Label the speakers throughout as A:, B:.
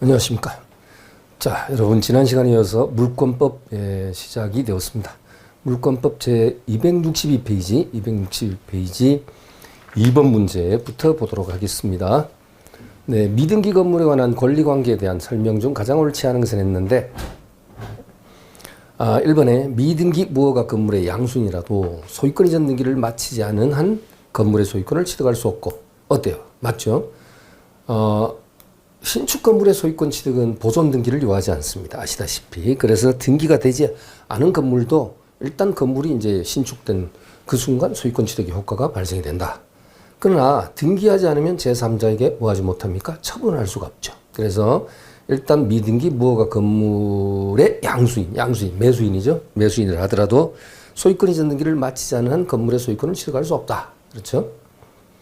A: 안녕하십니까. 자, 여러분 지난 시간에 이어서 물권법 시작이 되었습니다. 물권법 제 262페이지 2번 문제부터 보도록 하겠습니다. 네, 미등기 건물에 관한 권리관계에 대한 설명 중 가장 옳지 않은 것은 했는데 1번에 미등기 무허가 건물의 양수인이라도 소유권 이전 등기를 마치지 않은 한 건물의 소유권을 취득할 수 없고 어때요? 맞죠? 신축 건물의 소유권 취득은 보존 등기를 요하지 않습니다. 아시다시피. 그래서 등기가 되지 않은 건물도 일단 건물이 이제 신축된 그 순간 소유권 취득의 효과가 발생이 된다. 그러나 등기하지 않으면 제3자에게 뭐 하지 못합니까? 처분할 수가 없죠. 그래서 일단 미등기 무허가 건물의 양수인, 매수인이죠. 매수인을 하더라도 소유권 이전 등기를 마치지 않은 한 건물의 소유권을 취득할 수 없다. 그렇죠?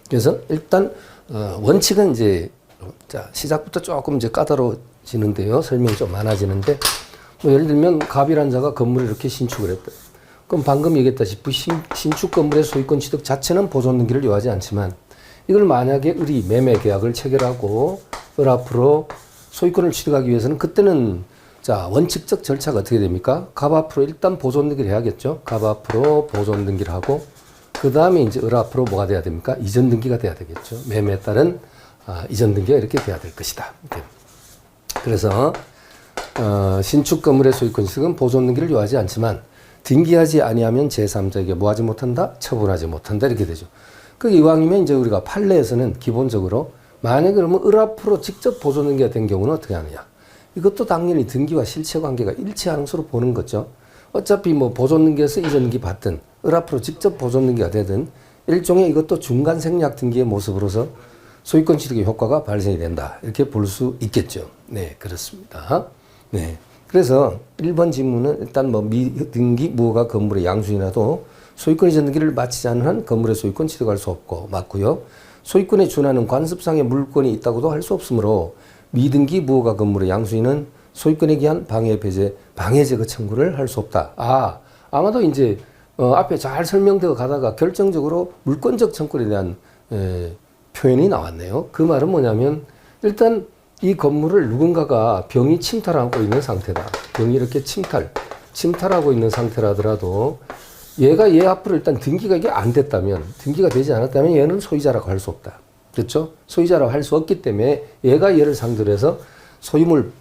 A: 그래서 일단 원칙은 이제 자, 시작부터 조금 이제 까다로워지는데요. 설명이 좀 많아지는데, 뭐 예를 들면 갑이라는 자가 건물을 이렇게 신축을 했다. 그럼 방금 얘기했다시피 신축 건물의 소유권 취득 자체는 보존 등기를 요하지 않지만, 이걸 만약에 매매 계약을 체결하고 앞으로 소유권을 취득하기 위해서는 그때는 자, 원칙적 절차가 어떻게 됩니까? 갑 앞으로 일단 보존 등기를 해야겠죠. 갑 앞으로 보존 등기를 하고, 그 다음에 이제 앞으로 뭐가 돼야 됩니까? 이전 등기가 돼야 되겠죠. 매매에 따른 이전 등기가 이렇게 돼야 될 것이다. 이렇게. 그래서 신축 건물의 소유권 취득은 보존 등기를 요하지 않지만 등기하지 아니하면 제3자에게 뭐하지 못한다? 처분하지 못한다. 이렇게 되죠. 그 이왕이면 이제 우리가 판례에서는 기본적으로 만약에 그러면 앞으로 직접 보존 등기가 된 경우는 어떻게 하느냐? 이것도 당연히 등기와 실체 관계가 일치하는 것으로 보는 거죠. 어차피 뭐 보존 등기에서 이전 등기 받든 앞으로 직접 보존 등기가 되든 일종의 이것도 중간 생략 등기의 모습으로서 소유권 취득의 효과가 발생이 된다. 이렇게 볼 수 있겠죠. 네, 그렇습니다. 네. 그래서 1번 질문은 일단 뭐 미등기 무허가 건물의 양수인이라도 소유권 이전 등기를 마치지 않은 한 건물의 소유권 취득할 수 없고 맞고요. 소유권에 준하는 관습상의 물권이 있다고도 할 수 없으므로 미등기 무허가 건물의 양수인은 소유권에 기한 방해 제거 청구를 할 수 없다. 아마도 이제 앞에 잘 설명되어 가다가 결정적으로 물권적 청구에 대한 표현이 나왔네요. 그 말은 뭐냐면 일단 이 건물을 누군가가 병이 침탈하고 있는 상태다. 병이 이렇게 침탈하고 있는 상태라더라도 얘가 얘 앞으로 일단 등기가 이게 안 됐다면, 등기가 되지 않았다면 얘는 소유자라고 할 수 없다. 그렇죠? 소유자라고 할 수 없기 때문에 얘가 얘를 상대로 해서 소유물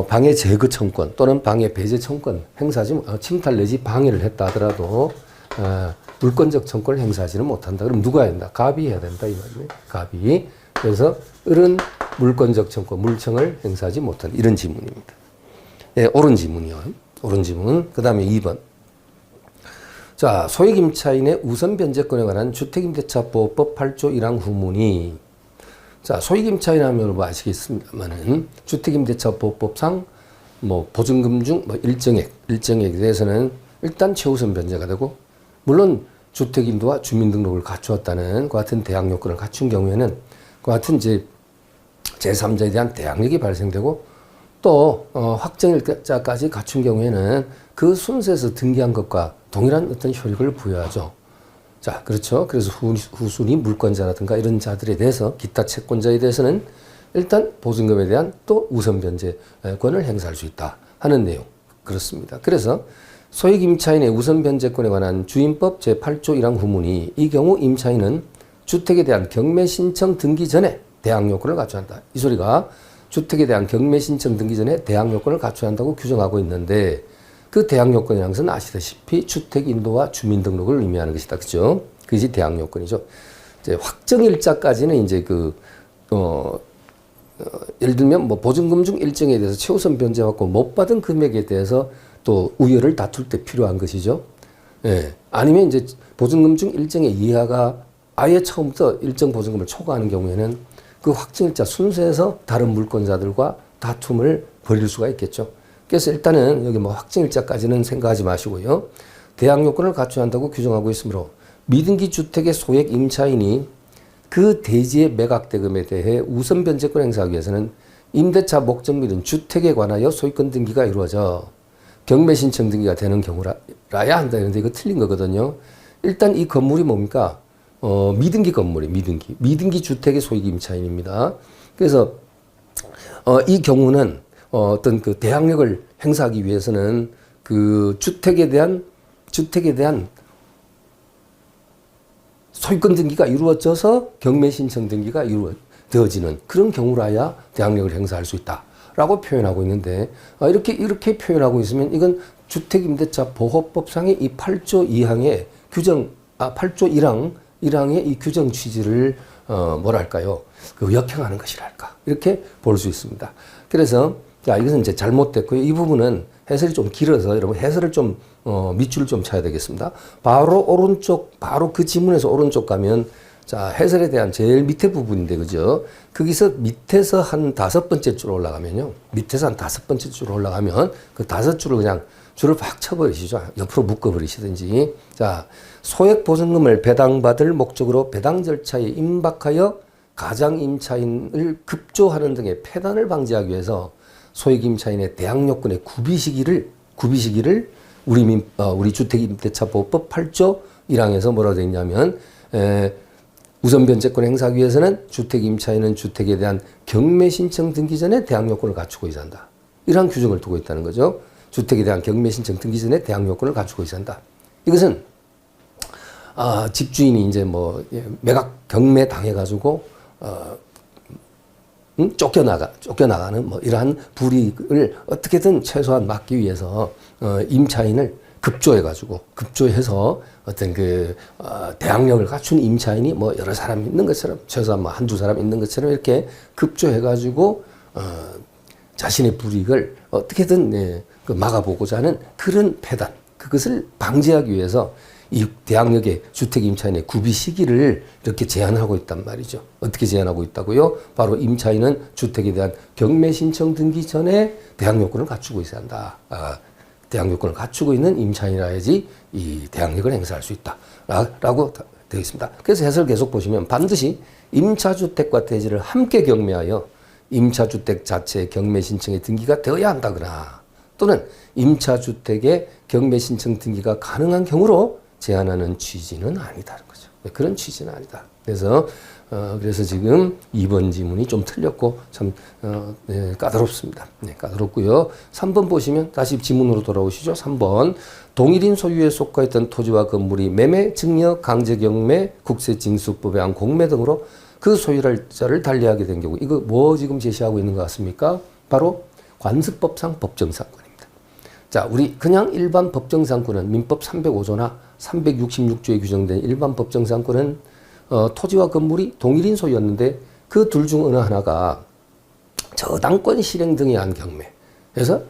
A: 방해 제거 청권 또는 방해 배제 청권 행사하지 침탈 내지 방해를 했다 하더라도 물권적 청권을 행사하지는 못한다. 그럼 누가 해야 된다? 갑이 해야 된다. 이 말이네. 갑이. 그래서 을은 물권적 청권, 물청을 행사하지 못한다. 이런 지문입니다. 예, 옳은 지문이요. 옳은 지문. 그 다음에 2번. 자, 소액임차인의 우선 변제권에 관한 주택임대차보호법 8조 1항 후문이 자, 소액임차인 하면 뭐 아시겠습니다만은 주택임대차보호법상 뭐 보증금 중 뭐 일정액에 대해서는 일단 최우선 변제가 되고 물론 주택인도와 주민등록을 갖추었다는 그 같은 대항 요건을 갖춘 경우에는 그 같은 이제 제3자에 대한 대항력이 발생되고 또 확정일자까지 갖춘 경우에는 그 순서에서 등기한 것과 동일한 어떤 효력을 부여하죠. 자, 그렇죠. 그래서 후순위 물권자라든가 이런 자들에 대해서 기타 채권자에 대해서는 일단 보증금에 대한 또 우선 변제권을 행사할 수 있다 하는 내용. 그렇습니다. 그래서 소액 임차인의 우선 변제권에 관한 주임법 제8조 1항 후문이 이 경우 임차인은 주택에 대한 경매 신청 등기 전에 대항 요건을 갖춰야 한다. 이 소리가 주택에 대한 경매 신청 등기 전에 대항 요건을 갖춰야 한다고 규정하고 있는데 그 대항 요건이라는 것은 아시다시피 주택 인도와 주민 등록을 의미하는 것이다. 그죠? 그것이 대항 요건이죠. 이제 확정 일자까지는 이제 예를 들면 뭐 보증금 중 일정에 대해서 최우선 변제받고 못 받은 금액에 대해서 또 우열을 다툴 때 필요한 것이죠. 예. 아니면 이제 보증금 중 일정의 이하가 아예 처음부터 일정 보증금을 초과하는 경우에는 그 확정일자 순서에서 다른 물권자들과 다툼을 벌일 수가 있겠죠. 그래서 일단은 여기 뭐 확정일자까지는 생각하지 마시고요. 대항 요건을 갖춰야 한다고 규정하고 있으므로 미등기 주택의 소액 임차인이 그 대지의 매각대금에 대해 우선 변제권 행사하기 위해서는 임대차 목적 및은 주택에 관하여 소유권 등기가 이루어져 경매 신청 등기가 되는 경우라야 한다. 그런데 이거 틀린 거거든요. 일단 이 건물이 뭡니까? 미등기 건물이에요. 미등기 주택의 소액 임차인입니다. 그래서 이 경우는 어떤 그 대항력을 행사하기 위해서는 그 주택에 대한 소유권 등기가 이루어져서 경매 신청 등기가 이루어지는 그런 경우라야 대항력을 행사할 수 있다라고 표현하고 있는데, 이렇게 표현하고 있으면 이건 주택임대차 보호법상의 이 8조 2항의 규정, 8조 1항의 이 규정 취지를 뭐랄까요? 그 역행하는 것이랄까? 이렇게 볼 수 있습니다. 그래서 자, 이것은 이제 잘못됐고요. 이 부분은 해설이 좀 길어서 여러분 해설을 좀 밑줄을 좀 쳐야 되겠습니다. 바로 오른쪽, 바로 그 지문에서 오른쪽 가면 자, 해설에 대한 제일 밑에 부분인데, 그죠? 거기서 밑에서 한 5번째 줄 올라가면요. 밑에서 한 5번째 줄 올라가면 그 5줄을 그냥 줄을 팍 쳐버리시죠. 옆으로 묶어버리시든지. 자, 소액 보증금을 배당받을 목적으로 배당 절차에 임박하여 가장 임차인을 급조하는 등의 폐단을 방지하기 위해서 소액 임차인의 대항 요건의 구비 시기를 우리 주택임대차보호법 8조 1항에서 뭐라고 되어 있냐면, 우선 변제권 행사하기 위해서는 주택 임차인은 주택에 대한 경매 신청 등기 전에 대항 요건을 갖추고 있어야 한다. 이러한 규정을 두고 있다는 거죠. 주택에 대한 경매 신청 등기 전에 대항 요건을 갖추고 있어야 한다. 이것은 집주인이 이제 뭐 매각 경매 당해가지고 쫓겨나가는 뭐 이러한 불이익을 어떻게든 최소한 막기 위해서 임차인을 급조해서 어떤 그 대항력을 갖춘 임차인이 뭐 여러 사람 있는 것처럼, 최소한 뭐 한두 사람 있는 것처럼 이렇게 급조해가지고 자신의 불이익을 어떻게든 그 막아보고자 하는 그런 폐단, 그것을 방지하기 위해서 이 대항력의 주택 임차인의 구비 시기를 이렇게 제한하고 있단 말이죠. 어떻게 제한하고 있다고요? 바로 임차인은 주택에 대한 경매 신청 등기 전에 대항 요건을 갖추고 있어야 한다. 대항 요건을 갖추고 있는 임차인이라야지 이 대항력을 행사할 수 있다라고 되어 있습니다. 그래서 해설 계속 보시면 반드시 임차주택과 대지를 함께 경매하여 임차주택 자체의 경매 신청의 등기가 되어야 한다거나, 또는 임차주택의 경매 신청 등기가 가능한 경우로 제한하는 취지는 아니다는 거죠. 그런 취지는 아니다. 그래서 지금 2번 지문이 좀 틀렸고 참 까다롭습니다. 까다롭고요. 3번 보시면 다시 지문으로 돌아오시죠. 3번 동일인 소유에 속하였던 토지와 건물이 매매, 증여, 강제경매, 국세징수법에 의한 공매 등으로 그 소유자를 달리하게 된 경우, 이거 뭐 지금 제시하고 있는 것 같습니까? 바로 관습법상 법정상권입니다. 자, 우리 그냥 일반 법정상권은 민법 305조나 366조에 규정된 일반 법정상권은 토지와 건물이 동일인 소유였는데 그 둘 중 어느 하나가 저당권 실행 등에 의한 경매. 그래서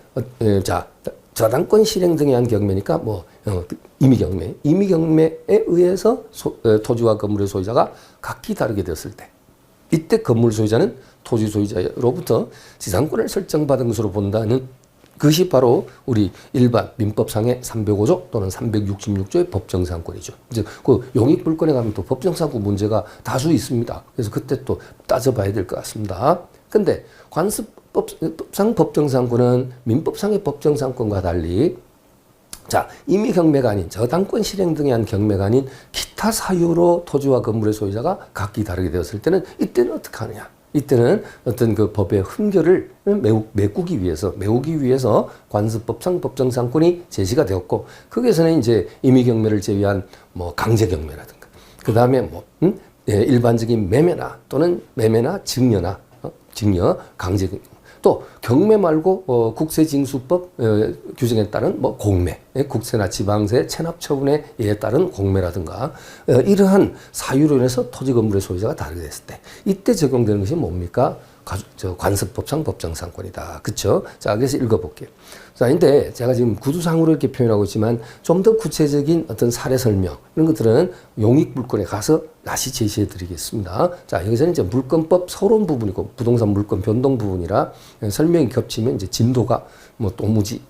A: 저당권 실행 등에 의한 경매니까 임의경매에 의해서 토지와 건물의 소유자가 각기 다르게 되었을 때, 이때 건물 소유자는 토지 소유자로부터 지상권을 설정받은 것으로 본다는 그것이 바로 우리 일반 민법상의 305조 또는 366조의 법정상권이죠. 이제 그 용익불권에 가면 또 법정상권 문제가 다수 있습니다. 그래서 그때 또 따져봐야 될 것 같습니다. 근데 관습법상 법정상권은 민법상의 법정상권과 달리, 자, 임의경매가 아닌 저당권 실행 등에 의한 경매가 아닌 기타 사유로 토지와 건물의 소유자가 각기 다르게 되었을 때는, 이때는 어떻게 하느냐? 이때는 어떤 그 법의 흠결을 메우기 위해서 관습법상 법정상권이 제시가 되었고, 거기에서는 이제 임의경매를 제외한 뭐 강제경매라든가, 그 다음에 일반적인 매매나 증여, 강제경매, 또 경매 말고 국세징수법 규정에 따른 뭐 공매, 국세나 지방세 체납 처분에 따른 공매라든가, 이러한 사유로 인해서 토지 건물의 소유자가 다르게 됐을 때, 이때 적용되는 것이 뭡니까? 관습법상 법정상권이다. 그쵸? 자, 그래서 읽어볼게요. 자, 근데 제가 지금 구두상으로 이렇게 표현하고 있지만 좀 더 구체적인 어떤 사례 설명, 이런 것들은 용익물권에 가서 다시 제시해 드리겠습니다. 자, 여기서는 이제 물권법 서론 부분이고 부동산 물권 변동 부분이라 설명이 겹치면 이제 진도가 뭐 도무지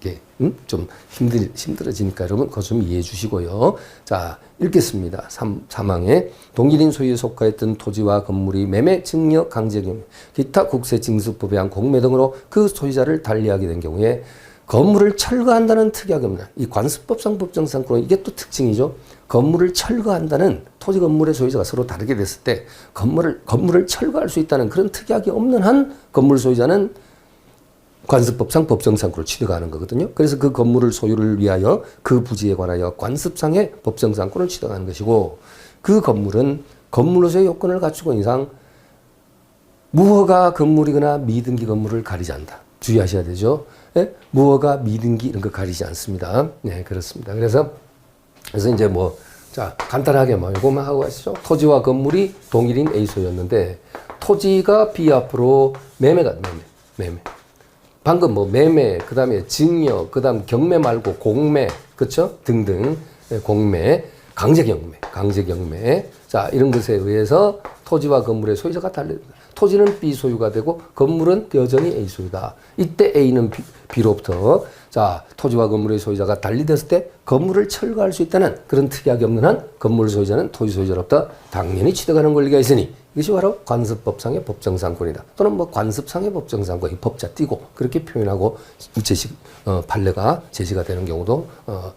A: 좀 힘들어지니까 여러분 그거 좀 이해해 주시고요. 자, 읽겠습니다. 3항에 동일인 소유에 속하였던 토지와 건물이 매매, 증여, 강제경매, 기타 국세징수법에 의한 공매 등으로 그 소유자를 달리하게 된 경우에 건물을 철거한다는 특약이 없는 이 관습법상 법정상권은 이게 또 특징이죠. 건물을 철거한다는 토지 건물의 소유자가 서로 다르게 됐을 때 건물을 철거할 수 있다는 그런 특약이 없는 한 건물 소유자는 관습법상 법정상권을 취득하는 거거든요. 그래서 그 건물을 소유를 위하여 그 부지에 관하여 관습상의 법정상권을 취득하는 것이고 그 건물은 건물로서의 요건을 갖추고 있는 이상 무허가 건물이거나 미등기 건물을 가리지 않는다. 주의하셔야 되죠. 예? 무허가 미등기 이런 거 가리지 않습니다. 네, 그렇습니다. 그래서 이제 뭐, 자, 간단하게 뭐, 이거만 하고 가시죠. 토지와 건물이 동일인 A 소유였는데, 토지가 B 앞으로 매매. 방금 뭐, 매매, 그 다음에 증여, 그 다음 경매 말고 공매, 그쵸? 등등. 공매, 강제경매. 자, 이런 것에 의해서 토지와 건물의 소유자가 토지는 B 소유가 되고 건물은 여전히 A 소유다. 이때 A는 B로부터 자, 토지와 건물의 소유자가 달리됐을 때 건물을 철거할 수 있다는 그런 특약이 없는 한 건물 소유자는 토지 소유자로부터 당연히 취득하는 권리가 있으니 이것이 바로 관습법상의 법정상권이다. 또는 뭐 관습상의 법정상권, 법자 띄고 그렇게 표현하고 우체식 판례가 제시가 되는 경우도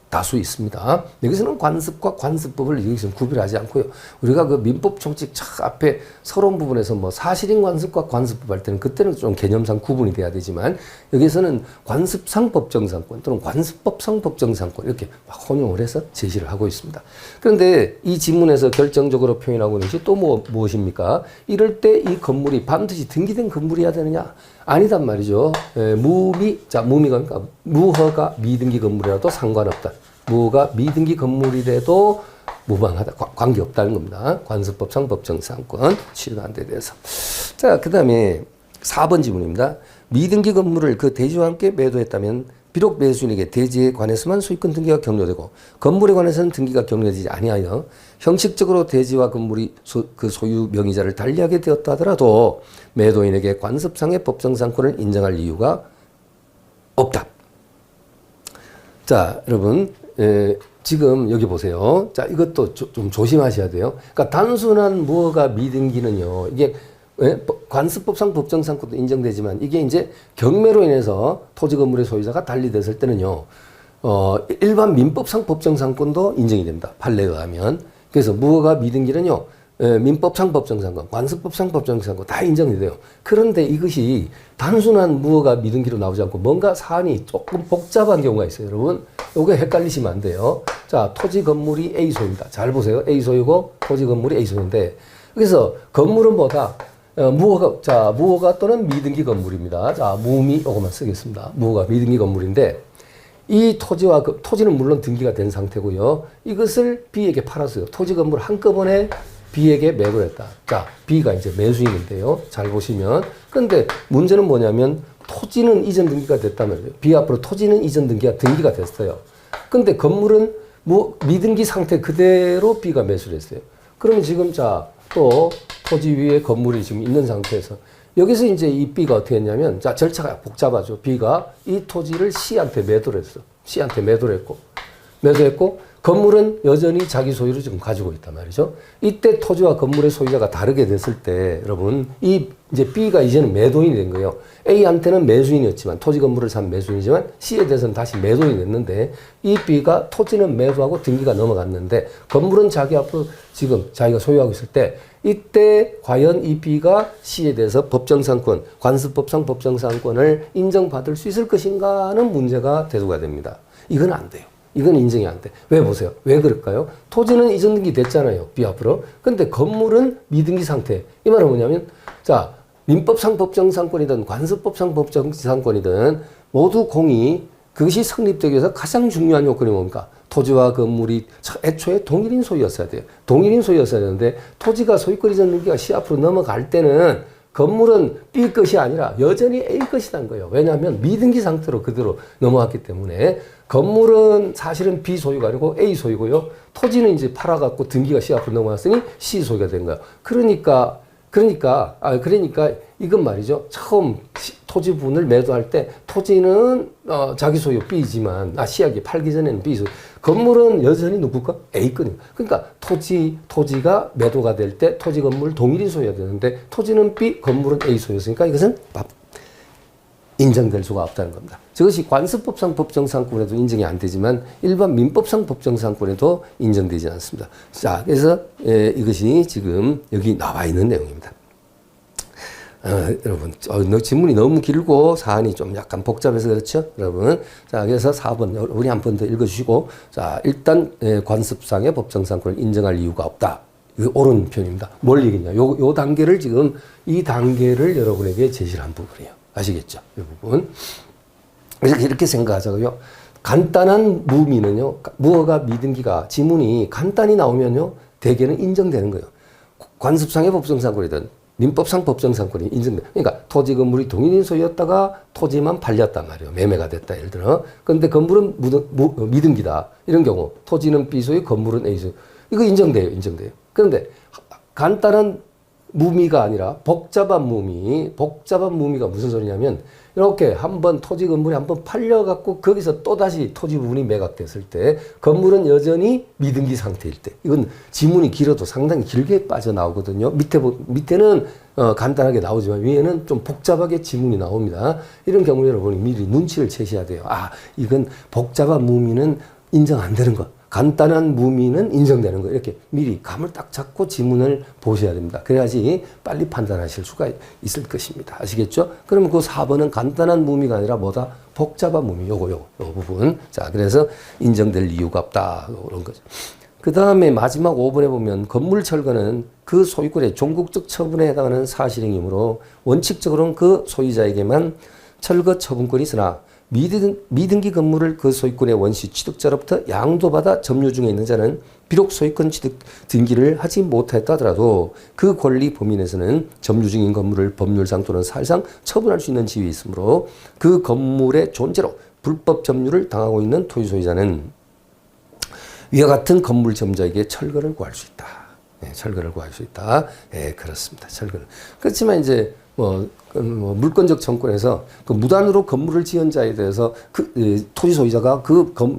A: 다수 있습니다. 여기서는 관습과 관습법을 여기서 구별하지 않고요. 우리가 그 민법 총칙 앞에 서론 부분에서 뭐 사실인 관습과 관습법 할 때는 그때는 좀 개념상 구분이 돼야 되지만 여기서는 관습상 법정상권 또는 관습법상 법정상권 이렇게 막 혼용을 해서 제시를 하고 있습니다. 그런데 이 지문에서 결정적으로 표현하고 있는 것이 또 무엇입니까? 이럴 때 이 건물이 반드시 등기된 건물이어야 되느냐? 아니단 말이죠. 무미가 그러니까 무허가 미등기 건물이라도 상관없다. 무허가 미등기 건물이라도 무방하다. 관계없다는 겁니다. 관습법상 법정상권 취득한 데 대해서. 자, 그 다음에 4번 지문입니다. 미등기 건물을 그 대지와 함께 매도했다면 비록 매수인에게 대지에 관해서만 소유권 등기가 격려되고 건물에 관해서는 등기가 격려되지 아니하여 형식적으로 대지와 건물이 그 소유 명의자를 달리하게 되었다 하더라도 매도인에게 관습상의 법정상권을 인정할 이유가 없다. 자, 여러분 지금 여기 보세요. 자, 이것도 좀 조심하셔야 돼요. 그러니까 단순한 무허가 미등기는요. 이게 관습법상 법정상권도 인정되지만 이게 이제 경매로 인해서 토지 건물의 소유자가 달리됐을 때는요, 일반 민법상 법정상권도 인정이 됩니다. 판례에 의하면. 그래서 무허가 미등기는요, 민법상 법정상권, 관습법상 법정상권 다 인정이 돼요. 그런데 이것이 단순한 무허가 미등기로 나오지 않고 뭔가 사안이 조금 복잡한 경우가 있어요, 여러분. 요게 헷갈리시면 안 돼요. 자, 토지 건물이 A 소유입니다. 잘 보세요. A 소유고 토지 건물이 A 소유인데, 그래서 건물은 뭐다? 무허가 또는 미등기 건물입니다. 자, 무미, 이거만 쓰겠습니다. 무허가 미등기 건물인데, 이 토지는 물론 등기가 된 상태고요. 이것을 B에게 팔았어요. 토지 건물 한꺼번에 B에게 매도를 했다. 자, B가 이제 매수인인데요. 잘 보시면. 근데 문제는 뭐냐면, 토지는 이전 등기가 됐단 말이에요. B 앞으로 토지는 이전 등기가 됐어요. 근데 건물은 미등기 상태 그대로 B가 매수를 했어요. 그러면 지금 또 토지 위에 건물이 지금 있는 상태에서 여기서 이제 이 B가 어떻게 했냐면 절차가 복잡하죠. B가 이 토지를 C한테 매도를 했어. C한테 매도를 했고 건물은 여전히 자기 소유를 지금 가지고 있단 말이죠. 이때 토지와 건물의 소유자가 다르게 됐을 때 여러분 이제 B가 이제는 매도인이 된 거예요. A한테는 매수인이었지만 토지 건물을 산 매수인이지만 C에 대해서는 다시 매도인이 됐는데 이 B가 토지는 매도하고 등기가 넘어갔는데 건물은 자기 앞으로 지금 자기가 소유하고 있을 때 이때 과연 이 B가 C에 대해서 법정상권, 관습법상 법정상권을 인정받을 수 있을 것인가 하는 문제가 대두가 됩니다. 이건 안 돼요. 이건 인정이 안 돼. 왜 보세요? 왜 그럴까요? 토지는 이전 등기 됐잖아요. B 앞으로. 근데 건물은 미등기 상태. 이 말은 뭐냐면, 자, 민법상 법정상권이든 관습법상 법정상권이든 모두 공이 그것이 성립되기 위해서 가장 중요한 요건이 뭡니까? 토지와 건물이 애초에 동일인 소유였어야 돼요. 동일인 소유였어야 되는데 토지가 소유권 이전 등기가 C 앞으로 넘어갈 때는 건물은 B 것이 아니라 여전히 A 것이라는 거예요. 왜냐하면 미등기 상태로 그대로 넘어갔기 때문에 건물은 사실은 B 소유가 아니고 A 소유고요. 토지는 이제 팔아갖고 등기가 C 앞으로 넘어갔으니 C 소유가 된 거예요. 그러니까 이건 말이죠. 처음 토지 부분을 매도할 때 토지는 자기 소유 B지만 C하게 팔기 전에는 B 소유. 건물은 여전히 누구가? A 건입니다. 그러니까 토지가 매도가 될 때 토지 건물 동일인 소유가 되는데 토지는 B, 건물은 A 소유였으니까 이것은 인정될 수가 없다는 겁니다. 저것이 관습법상 법정상권에도 인정이 안 되지만 일반 민법상 법정상권에도 인정되지 않습니다. 자, 그래서 이것이 지금 여기 나와 있는 내용입니다. 여러분, 질문이 너무 길고 사안이 좀 약간 복잡해서 그렇죠, 여러분. 자, 그래서 4번 우리 한 번 더 읽어주시고, 자, 일단 관습상의 법정상권을 인정할 이유가 없다. 이거 옳은 표현입니다. 뭘 얘기냐? 요 단계를 지금 이 단계를 여러분에게 제시를 한 부분이에요. 아시겠죠? 이 부분. 이렇게 생각하자고요. 간단한 무미는요, 무허가 미등기가 지문이 간단히 나오면요, 대개는 인정되는 거예요. 관습상의 법정상권이든 민법상 법정상권이 인정돼. 그러니까 토지 건물이 동일인 소유였다가 토지만 팔렸단 말이에요. 매매가 됐다, 예를 들어. 그런데 건물은 미등기다. 이런 경우 토지는 B 소유, 건물은 A 소유. 이거 인정돼요, 인정돼요. 그런데 간단한 무미가 아니라 복잡한 무미가 무슨 소리냐면 이렇게 한번 토지 건물이 한번 팔려갖고 거기서 또다시 토지 부분이 매각됐을 때 건물은 여전히 미등기 상태일 때 이건 지문이 길어도 상당히 길게 빠져나오거든요. 밑에는 간단하게 나오지만 위에는 좀 복잡하게 지문이 나옵니다. 이런 경우에 여러분이 미리 눈치를 채셔야 돼요. 아, 이건 복잡한 무미는 인정 안 되는 것. 간단한 무미는 인정되는 거. 이렇게 미리 감을 딱 잡고 지문을 보셔야 됩니다. 그래야지 빨리 판단하실 수가 있을 것입니다. 아시겠죠? 그러면 그 4번은 간단한 무미가 아니라 뭐다? 복잡한 무미. 요거 부분. 자, 그래서 인정될 이유가 없다. 그런 거죠. 그 다음에 마지막 5번에 보면 건물 철거는 그 소유권의 종국적 처분에 해당하는 사실행위이므로 원칙적으로는 그 소유자에게만 철거 처분권이 있으나 미등기 건물을 그 소유권의 원시 취득자로부터 양도받아 점유 중에 있는 자는 비록 소유권 취득 등기를 하지 못했다 하더라도 그 권리 범위 내에서는 점유 중인 건물을 법률상 또는 사실상 처분할 수 있는 지위에 있으므로 그 건물의 존재로 불법 점유를 당하고 있는 토지 소유자는 위와 같은 건물 점자에게 철거를 구할 수 있다. 철거를 구할 수 있다. 그렇습니다. 철거를. 그렇지만 이제 물권적 정권에서 그 무단으로 건물을 지은 자에 대해서 토지 소유자가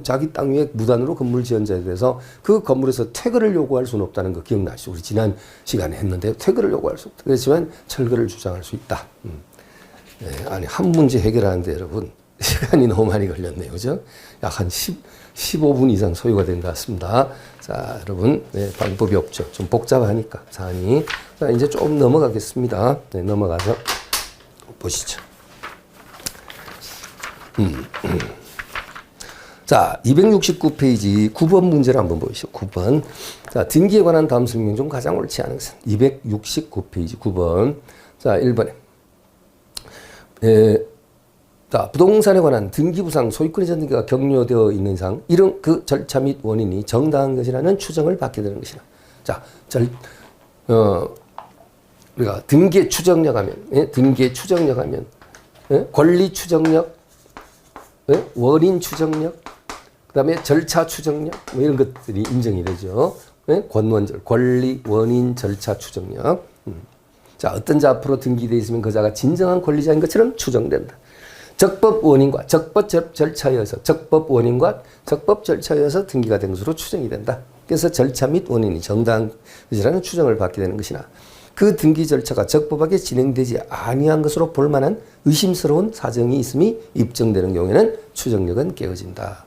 A: 자기 땅 위에 무단으로 건물을 지은 자에 대해서 그 건물에서 퇴거를 요구할 수는 없다는 거 기억나시죠? 우리 지난 시간에 했는데 퇴거를 요구할 수 없다. 그렇지만 철거를 주장할 수 있다. 아니, 한 문제 해결하는데 여러분 시간이 너무 많이 걸렸네요. 그죠? 약 한 15분 이상 소요가 된 것 같습니다. 자, 여러분, 방법이 없죠. 좀 복잡하니까, 사안이. 자, 이제 좀 넘어가겠습니다. 넘어가서 보시죠. 자, 269페이지 9번 문제를 한번 보시죠. 9번. 자, 등기에 관한 다음 설명 중 가장 옳지 않은 것은 269페이지 9번. 자, 1번에. 자, 부동산에 관한 등기부상 소유권 이전 등기가 격려되어 있는 이상 이런 그 절차 및 원인이 정당한 것이라는 추정을 받게 되는 것이다. 자, 우리가 등기의 추정력 하면, 등기의 추정력 하면, 권리 추정력, 원인 추정력, 그 다음에 절차 추정력, 뭐 이런 것들이 인정이 되죠. 권원절, 권리, 원인, 절차 추정력. 자, 어떤 자 앞으로 등기되어 있으면 그 자가 진정한 권리자인 것처럼 추정된다. 적법 원인과 적법 절차에 의해서 등기가 된 것으로 추정이 된다. 그래서 절차 및 원인이 정당한 것이라는 추정을 받게 되는 것이나 그 등기 절차가 적법하게 진행되지 아니한 것으로 볼 만한 의심스러운 사정이 있음이 입증되는 경우에는 추정력은 깨어진다.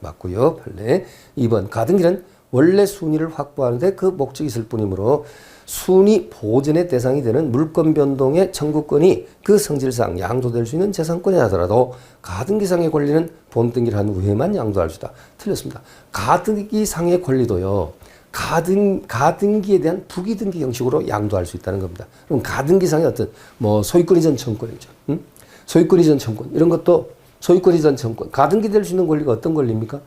A: 맞고요. 판례. 2번 가등기는 원래 순위를 확보하는데 그 목적이 있을 뿐이므로 순위 보전의 대상이 되는 물권 변동의 청구권이 그 성질상 양도될 수 있는 재산권이 하더라도 가등기상의 권리는 본등기를 한 후에만 양도할 수 있다. 틀렸습니다. 가등기상의 권리도요. 가등기에 대한 부기등기 형식으로 양도할 수 있다는 겁니다. 그럼 가등기상의 어떤 소유권 이전 청구권이죠. 소유권 이전 청구권 이런 것도 소유권 이전 청구권 가등기 될 수 있는 권리가 어떤 권리입니까?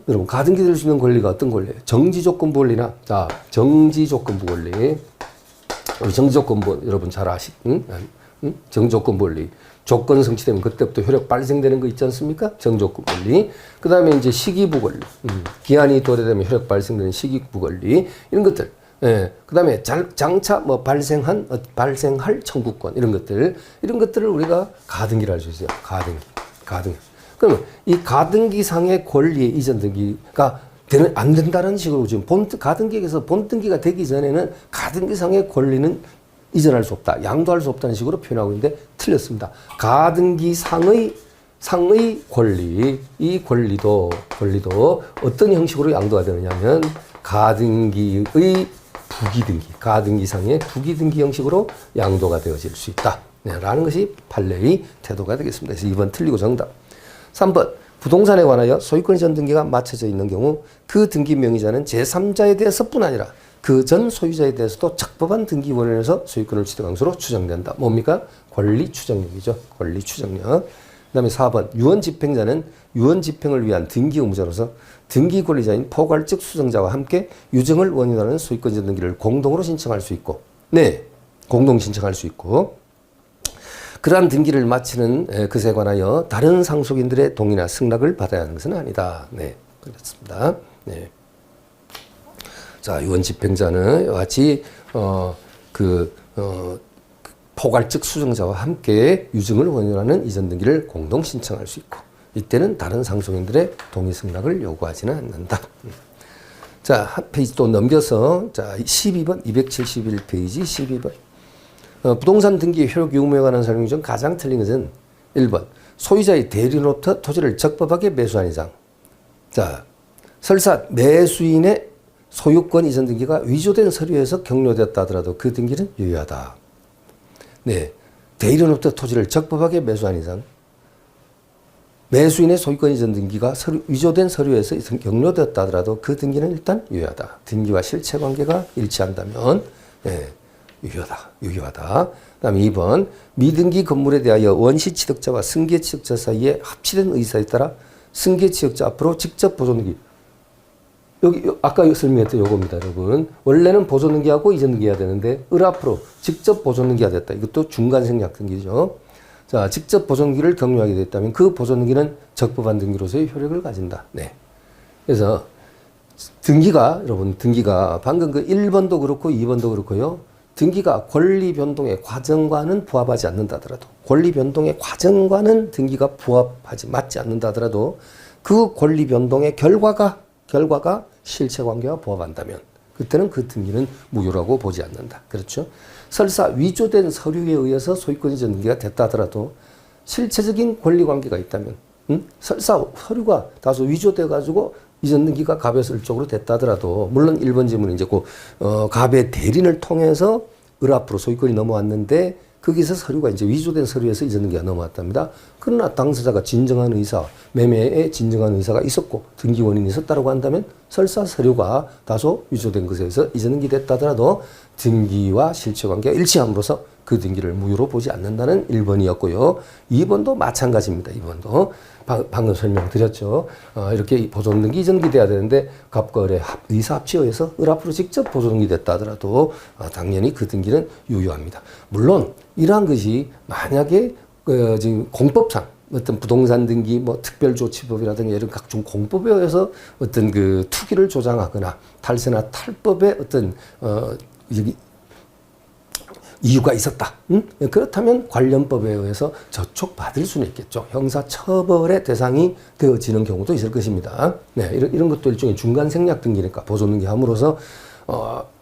A: 여러분 가등기 될 수 있는 권리가 어떤 권리예요? 정지조건부 권리나 자 정지조건부 권리 우리 정지조건부 여러분 잘 정지조건부 권리 조건 성취되면 그때부터 효력 발생되는 거 있지 않습니까? 정지조건부 권리 그 다음에 이제 시기부 권리 기한이 도래되면 효력 발생되는 시기부 권리 이런 것들 그 다음에 장차 발생할 청구권 이런 것들을 우리가 가등기를 할 수 있어요. 가등기. 그러면 이 가등기상의 권리의 이전 등기가 안 된다는 식으로 지금 가등기에서 본등기가 되기 전에는 가등기상의 권리는 이전할 수 없다, 양도할 수 없다는 식으로 표현하고 있는데 틀렸습니다. 가등기 상의 권리, 이 권리도 어떤 형식으로 양도가 되느냐면 가등기의 부기등기, 가등기상의 부기등기 형식으로 양도가 되어질 수 있다. 네, 라는 것이 판례의 태도가 되겠습니다. 그래서 2번 틀리고 정답. 3번 부동산에 관하여 소유권 이전 등기가 맞춰져 있는 경우 그 등기 명의자는 제3자에 대해서뿐 아니라 그 전 소유자에 대해서도 적법한 등기 원인에서 소유권을 취득한 것으로 추정된다. 뭡니까? 권리 추정력이죠. 권리 추정력. 그 다음에 4번 유언 집행자는 유언 집행을 위한 등기 의무자로서 등기 권리자인 포괄적 수정자와 함께 유증을 원인으로 하는 소유권 이전 등기를 공동으로 신청할 수 있고, 네, 공동 신청할 수 있고, 그러한 등기를 마치는 것에 관하여 다른 상속인들의 동의나 승낙을 받아야 하는 것은 아니다. 네, 그렇습니다. 네. 자, 유언 집행자는 이와 같이 포괄적 수정자와 함께 유증을 원인으로 하는 이전 등기를 공동 신청할 수 있고, 이때는 다른 상속인들의 동의 승낙을 요구하지는 않는다. 자, 한 페이지 또 넘겨서 자 12번 271페이지 12번 부동산 등기 효력 유무에 관한 설명 중 가장 틀린 것은 1번 소유자의 대리로부터 토지를 적법하게 매수한 이상. 자, 설사 매수인의 소유권 이전 등기가 위조된 서류에서 격려되었다 하더라도 그 등기는 유효하다. 네, 대리로부터 토지를 적법하게 매수한 이상 매수인의 소유권 이전 등기가 위조된 서류에서 격려되었다 하더라도 그 등기는 일단 유효하다. 등기와 실체 관계가 일치한다면 네, 유효하다. 그 다음에 2번 미등기 건물에 대하여 원시 취득자와 승계 취득자 사이에 합치된 의사에 따라 승계 취득자 앞으로 직접 보존 등기. 여기 아까 설명했던 요겁니다, 여러분. 원래는 보존 등기하고 이전 등기해야 되는데 앞으로 직접 보존 등기가 됐다. 이것도 중간 생략 등기죠. 자, 직접 보존 등기를 격려하게 됐다면 그 보존 등기는 적법한 등기로서의 효력을 가진다. 네. 그래서 여러분 등기가 방금 그 1번도 그렇고 2번도 그렇고요. 등기가 권리 변동의 과정과는 부합하지 않는다 하더라도, 권리 변동의 과정과는 등기가 맞지 않는다 하더라도 그 권리 변동의 결과가 실체 관계와 부합한다면 그때는 그 등기는 무효라고 보지 않는다. 그렇죠? 설사 위조된 서류에 의해서 소유권 이전 등기가 됐다 하더라도 실체적인 권리 관계가 있다면, 설사 서류가 다소 위조돼 가지고 이전 등기가 갑의 설쪽으로 됐다 하더라도, 물론 1번 질문은 이제 갑의 대리인을 통해서 앞으로 소유권이 넘어왔는데 거기서 서류가 이제 위조된 서류에서 이전 등기가 넘어왔답니다. 그러나 당사자가 진정한 의사, 매매에 진정한 의사가 있었고 등기 원인이 있었다고 한다면 설사 서류가 다소 위조된 것에 의해서 이전 등기 됐다 하더라도 등기와 실체 관계가 일치함으로써 그 등기를 무효로 보지 않는다는 1번이었고요. 2번도 마찬가지입니다. 2번도 방금 설명드렸죠. 이렇게 보존 등기, 이전 등기 돼야 되는데 갑과 을의 의사 합치에 의해서 앞으로 직접 보존 등기 됐다 하더라도 당연히 그 등기는 유효합니다. 물론 이러한 것이 만약에 지금 공법상 어떤 부동산 등기, 특별조치법이라든가 이런 각종 공법에 의해서 어떤 그 투기를 조장하거나 탈세나 탈법의 어떤 이유가 있었다. 그렇다면 관련법에 의해서 저촉받을 수는 있겠죠. 형사처벌의 대상이 되어지는 경우도 있을 것입니다. 네, 이런 것도 일종의 중간 생략 등기니까 보존 등기 함으로써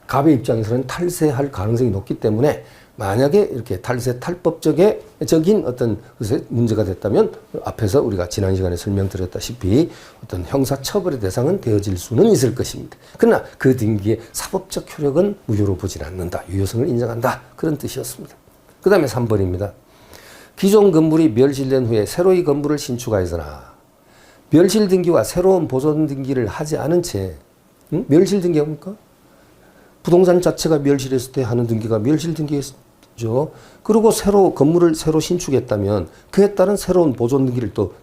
A: 갑의 입장에서는 탈세할 가능성이 높기 때문에 만약에 이렇게 탈세 탈법적인 어떤 것에 문제가 됐다면 앞에서 우리가 지난 시간에 설명드렸다시피 어떤 형사처벌의 대상은 되어질 수는 있을 것입니다. 그러나 그 등기의 사법적 효력은 무효로 보진 않는다. 유효성을 인정한다. 그런 뜻이었습니다. 그 다음에 3번입니다. 기존 건물이 멸실된 후에 새로이 건물을 신축하여서나 멸실 등기와 새로운 보존 등기를 하지 않은 채 멸실 등기가 뭡니까? 부동산 자체가 멸실했을 때 하는 등기가 멸실 등기죠. 그리고 건물을 새로 신축했다면 그에 따른 새로운 보존 등기를 또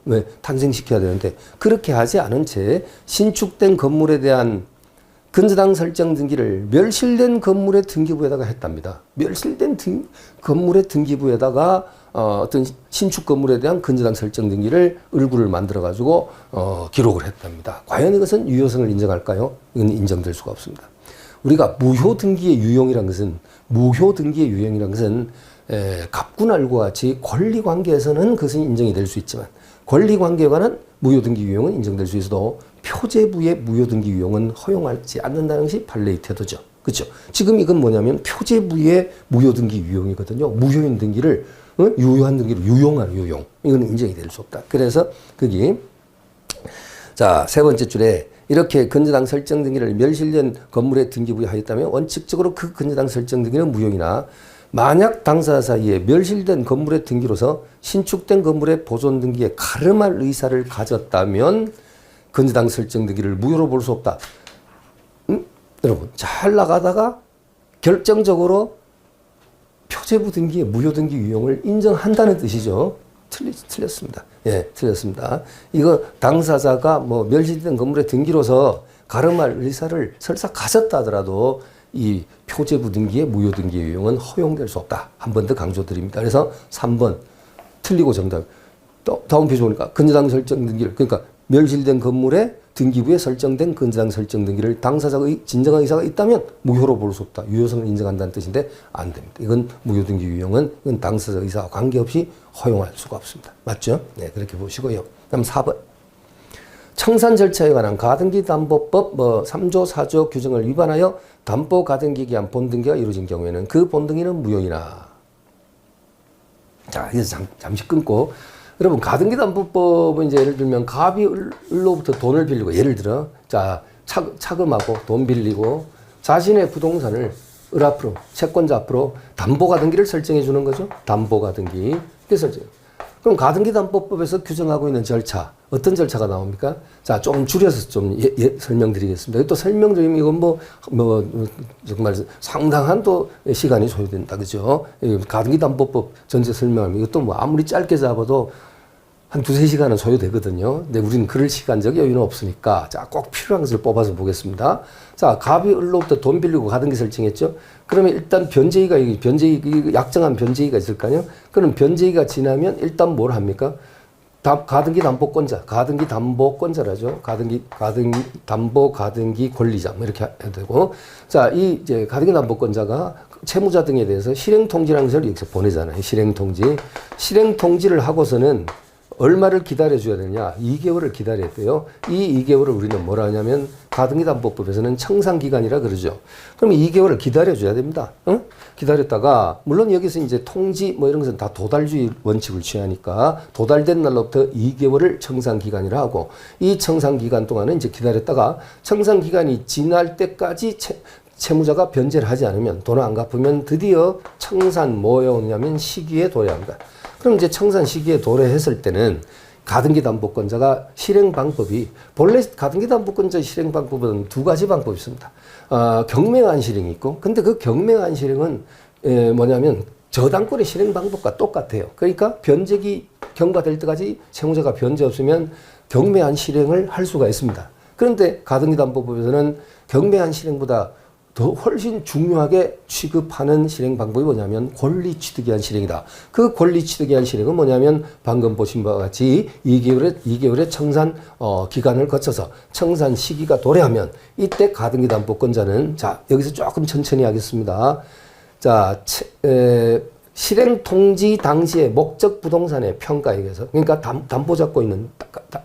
A: 탄생시켜야 되는데 그렇게 하지 않은 채 신축된 건물에 대한 근저당 설정 등기를 멸실된 건물의 등기부에다가 했답니다. 멸실된 건물의 등기부에다가 어떤 신축 건물에 대한 근저당 설정 등기를 을구를 만들어 가지고 기록을 했답니다. 과연 이것은 유효성을 인정할까요? 이건 인정될 수가 없습니다. 우리가 무효 등기의 유형이란 것은 갑군알과 같이 권리 관계에서는 그것은 인정이 될 수 있지만 권리 관계에 관한 무효 등기 유형은 인정될 수 있어도 표제부의 무효 등기 유형은 허용하지 않는다는 것이 판례의 태도죠. 그렇죠? 지금 이건 뭐냐면 표제부의 무효등기 유용이거든요. 무효인 등기를 유효한 등기로 유용한 유용. 이건 인정이 될 수 없다. 그래서 거기 자, 세 번째 줄에 이렇게 근저당 설정 등기를 멸실된 건물에 등기 부여하였다면 원칙적으로 그 근저당 설정 등기는 무효이나 만약 당사자 사이에 멸실된 건물의 등기로서 신축된 건물의 보존 등기에 가름할 의사를 가졌다면 근저당 설정 등기를 무효로 볼 수 없다. 여러분 잘 나가다가 결정적으로 표제부 등기의 무효 등기 유용을 인정한다는 뜻이죠. 틀렸습니다. 예, 틀렸습니다. 이거 당사자가 뭐 멸실된 건물의 등기로서 가름할 의사를 설사 가졌다 하더라도 이 표제부 등기의 무효 등기 유용은 허용될 수 없다. 한 번 더 강조드립니다. 그래서 3번 틀리고 정답. 또 다음 페이지 보니까 근저당 설정 등기를 그러니까 멸실된 건물의 등기부에 설정된 근저당 설정 등기를 당사자의 진정한 의사가 있다면 무효로 볼 수 없다. 유효성을 인정한다는 뜻인데 안 됩니다. 이건 무효 등기 유용은 이건 당사자 의사와 관계없이 허용할 수가 없습니다. 맞죠? 네, 그렇게 보시고요. 그다음 4번. 청산 절차에 관한 가등기 담보법 3조 4조 규정을 위반하여 담보 가등기 기한 본등기가 이루어진 경우에는 그 본등기는 무효이나. 자, 여기서 잠시 끊고 여러분 가등기 담보법은 이제 예를 들면 갑이 을로부터 돈을 빌리고 예를 들어 자 차금하고 돈 빌리고 자신의 부동산을 을 앞으로 채권자 앞으로 담보 가등기를 설정해 주는 거죠. 담보 가등기 이게 설정. 그럼 가등기 담보법에서 규정하고 있는 절차 어떤 절차가 나옵니까? 자, 좀 줄여서 좀 설명드리겠습니다. 또 설명드리면 이건 뭐 정말 상당한 또 시간이 소요된다, 그죠? 가등기 담보법 전체 설명하면 이것도 뭐 아무리 짧게 잡아도 한 2-3시간은 소요되거든요. 근데 우리는 그럴 시간적 여유는 없으니까 자, 꼭 필요한 것을 뽑아서 보겠습니다. 자, 갑이 을로부터 돈 빌리고 가등기 설정했죠. 그러면 일단 변제의가 약정한 변제의가 있을 거 아니에요. 그럼 변제의가 지나면 일단 뭘 합니까? 가등기 담보권자, 가등기 담보권자라죠. 담보 가등기 권리자 뭐 이렇게 해야 되고, 자, 이 이제 가등기 담보권자가 채무자 등에 대해서 실행 통지라는 것을 여기서 보내잖아요. 실행 통지를 하고서는 얼마를 기다려줘야 되냐? 2개월을 기다려야 돼요. 이 2개월을 우리는 뭐라 하냐면 가등기 담보법에서는 청산기간이라 그러죠. 그럼 2개월을 기다려줘야 됩니다. 응? 기다렸다가 물론 여기서 이제 통지 뭐 이런 것은 다 도달주의 원칙을 취하니까 도달된 날로부터 2개월을 청산기간이라 하고 이 청산기간 동안은 이제 기다렸다가 청산기간이 지날 때까지 채무자가 변제를 하지 않으면 돈을 안 갚으면 드디어 청산 뭐에 오냐면 시기에 도래합니다. 그럼 이제 청산 시기에 도래했을 때는 가등기 담보권자가 실행 방법이 본래 가등기 담보권자 실행 방법은 2가지 방법이 있습니다. 경매한 실행이 있고, 근데 그 경매한 실행은 뭐냐면 저당권의 실행 방법과 똑같아요. 그러니까 변제기 경과될 때까지 채무자가 변제 없으면 경매한 실행을 할 수가 있습니다. 그런데 가등기 담보법에서는 경매한 실행보다 더 훨씬 중요하게 취급하는 실행 방법이 뭐냐면 권리 취득에 의한 실행이다. 그 권리 취득에 의한 실행은 뭐냐면 방금 보신 바와 같이 2개월의 청산 기간을 거쳐서 청산 시기가 도래하면 이때 가등기 담보권자는 자, 여기서 조금 천천히 하겠습니다. 자, 실행 통지 당시의 목적 부동산의 평가에 의해서 그러니까 담보 잡고 있는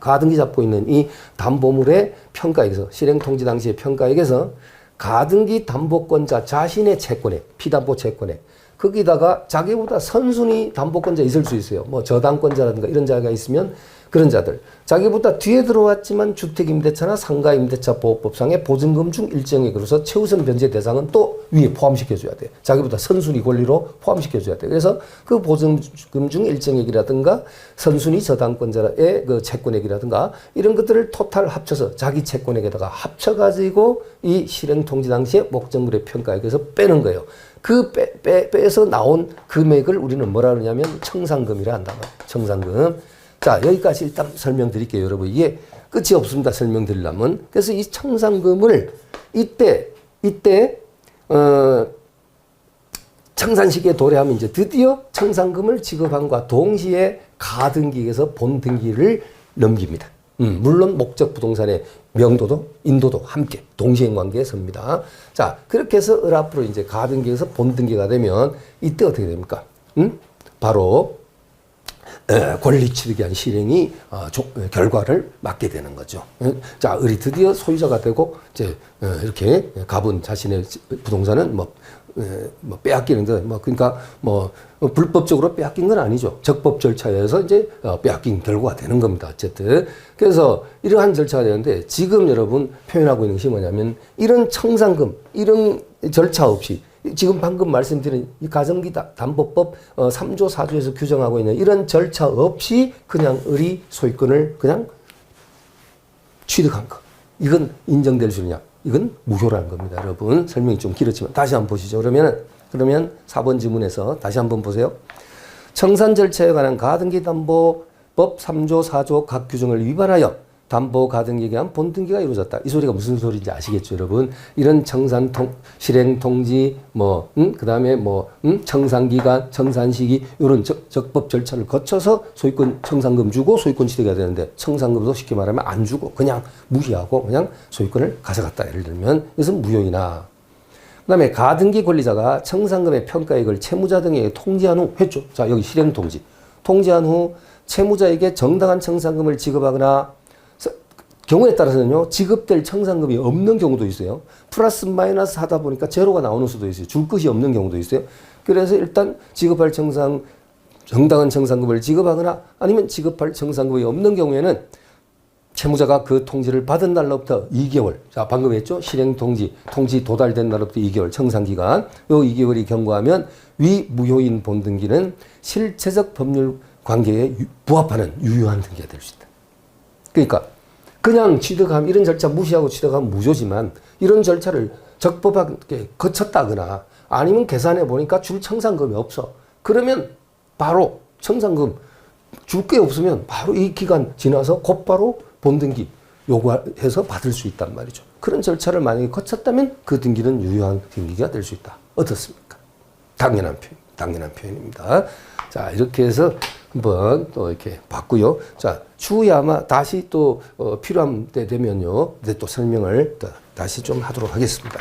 A: 가등기 잡고 있는 이 담보물의 평가에 의해서 실행 통지 당시의 평가에 의해서 가등기 담보권자 자신의 채권액, 피담보 채권액, 거기다가 자기보다 선순위 담보권자 있을 수 있어요. 뭐 저당권자라든가 이런 자가 있으면 그런 자들. 자기보다 뒤에 들어왔지만 주택임대차나 상가임대차 보호법상의 보증금 중 일정액으로서 최우선 변제 대상은 또 위에 포함시켜줘야 돼요. 자기보다 선순위 권리로 포함시켜줘야 돼요. 그래서 그 보증금 중 일정액이라든가 선순위 저당권자의 그 채권액이라든가 이런 것들을 토탈 합쳐서 자기 채권액에다가 합쳐가지고 이 실행 통지 당시에 목적물의 평가액에서 빼는 거예요. 그 빼서 나온 금액을 우리는 뭐라 그러냐면 청산금이라 한단 말이에요. 청산금. 자, 여기까지 일단 설명드릴게요, 여러분. 이게 끝이 없습니다, 설명드리려면. 그래서 이 청산금을 이때, 청산 시기에 도래하면 이제 드디어 청산금을 지급함과 동시에 가등기에서 본등기를 넘깁니다. 물론 목적 부동산의 명도도 인도도 함께 동시행 관계에 섭니다. 자, 그렇게 해서 을 앞으로 이제 가등기에서 본등기가 되면 이때 어떻게 됩니까? 바로 권리 취득에 대한 실행이 결과를 맞게 되는 거죠. 자, 을이 드디어 소유자가 되고 이제 이렇게 갑은 자신의 부동산은 뭐 빼앗기는데 그러니까 불법적으로 빼앗긴 건 아니죠. 적법 절차에 의해서 이제 빼앗긴 결과가 되는 겁니다. 어쨌든 그래서 이러한 절차가 되는데 지금 여러분 표현하고 있는 것이 뭐냐면 이런 청산금 이런 절차 없이 지금 방금 말씀드린 이 가정기 담보법 3조 4조에서 규정하고 있는 이런 절차 없이 그냥 을이 소유권을 그냥 취득한 거. 이건 인정될 수 있냐? 이건 무효라는 겁니다. 여러분 설명이 좀 길었지만 다시 한번 보시죠. 그러면 4번 지문에서 다시 한번 보세요. 청산 절차에 관한 가등기 담보법 3조 4조 각 규정을 위반하여 담보 가등기에 의한 본등기가 이루어졌다. 이 소리가 무슨 소리인지 아시겠죠, 여러분? 이런 청산 실행 통지 그다음에 청산 기간, 청산 시기 이런 적법 절차를 거쳐서 소유권 청산금 주고 소유권 취득해야 되는데 청산금도 쉽게 말하면 안 주고 그냥 무시하고 그냥 소유권을 가져갔다. 예를 들면 이것은 무효이나. 그다음에 가등기 권리자가 청산금의 평가액을 채무자 등에게 통지한 후 했죠. 자, 여기 실행 통지. 통지한 후 채무자에게 정당한 청산금을 지급하거나 경우에 따라서는요, 지급될 청산금이 없는 경우도 있어요. 플러스 마이너스 하다 보니까 제로가 나오는 수도 있어요. 줄 것이 없는 경우도 있어요. 그래서 일단 지급할 정당한 청산금을 지급하거나 아니면 지급할 청산금이 없는 경우에는 채무자가 그 통지를 받은 날로부터 2개월. 자, 방금 했죠? 실행 통지 도달된 날로부터 2개월 청산기간. 요 2개월이 경과하면 위 무효인 본등기는 실체적 법률 관계에 부합하는 유효한 등기가 될 수 있다. 그러니까 그냥 취득하면 이런 절차 무시하고 취득하면 무효지만 이런 절차를 적법하게 거쳤다거나 아니면 계산해 보니까 줄 청산금이 없어. 그러면 바로 청산금 줄 게 없으면 바로 이 기간 지나서 곧바로 본등기 요구해서 받을 수 있단 말이죠. 그런 절차를 만약에 거쳤다면 그 등기는 유효한 등기가 될 수 있다. 어떻습니까? 당연한 표현입니다. 자, 이렇게 해서 한번 또 이렇게 봤고요. 자, 추후에 아마 다시 또 필요한 때 되면요. 이제 또 설명을 또 다시 좀 하도록 하겠습니다.